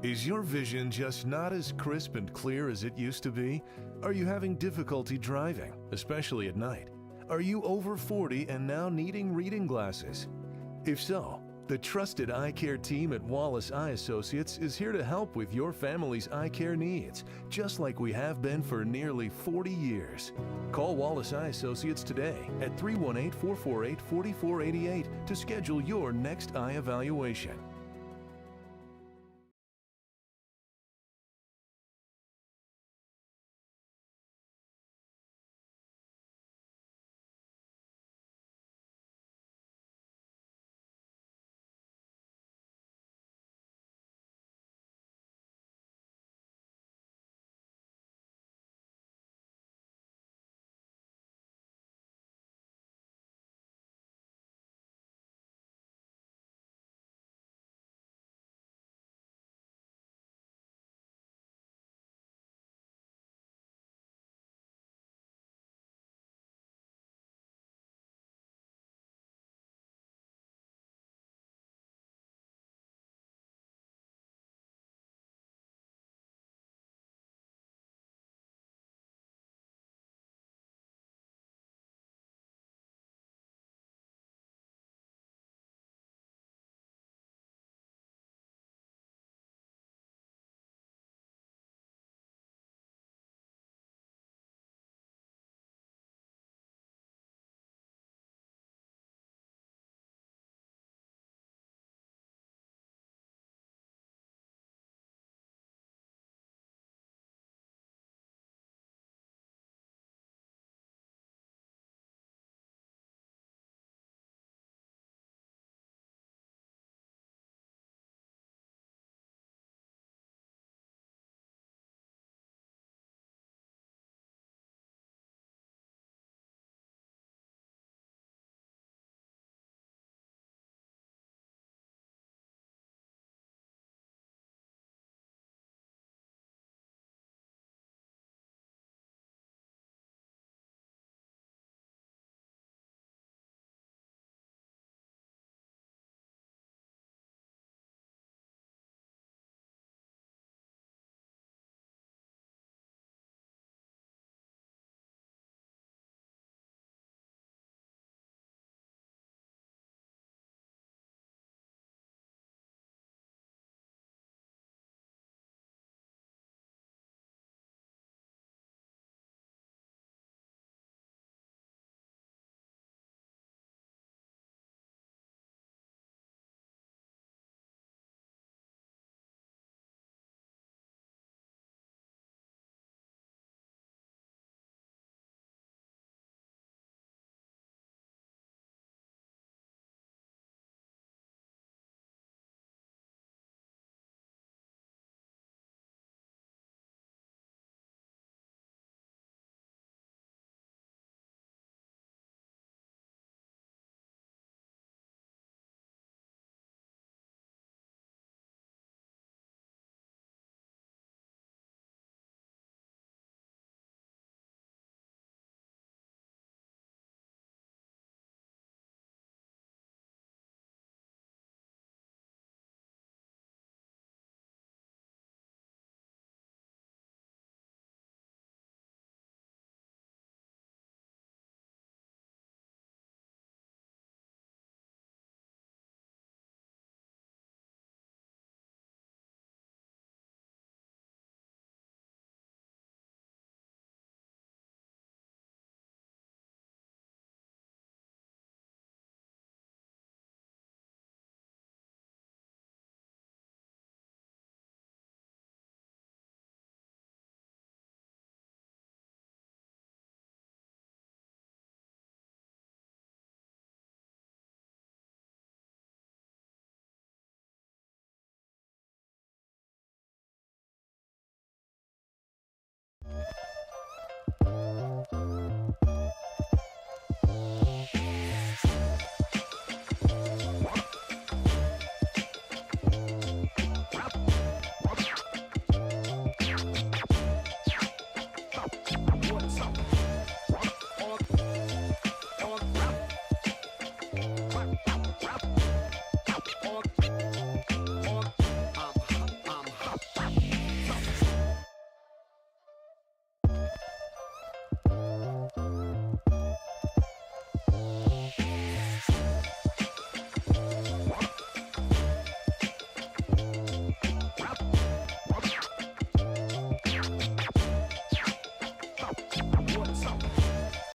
Is your vision just not as crisp and clear as it used to be? Are you having difficulty driving, especially at night? Are you over 40 and now needing reading glasses? If so, the trusted eye care team at Wallace Eye Associates is here to help with your family's eye care needs, just like we have been for nearly 40 years. Call Wallace Eye Associates today at 318-448-4488 to schedule your next eye evaluation.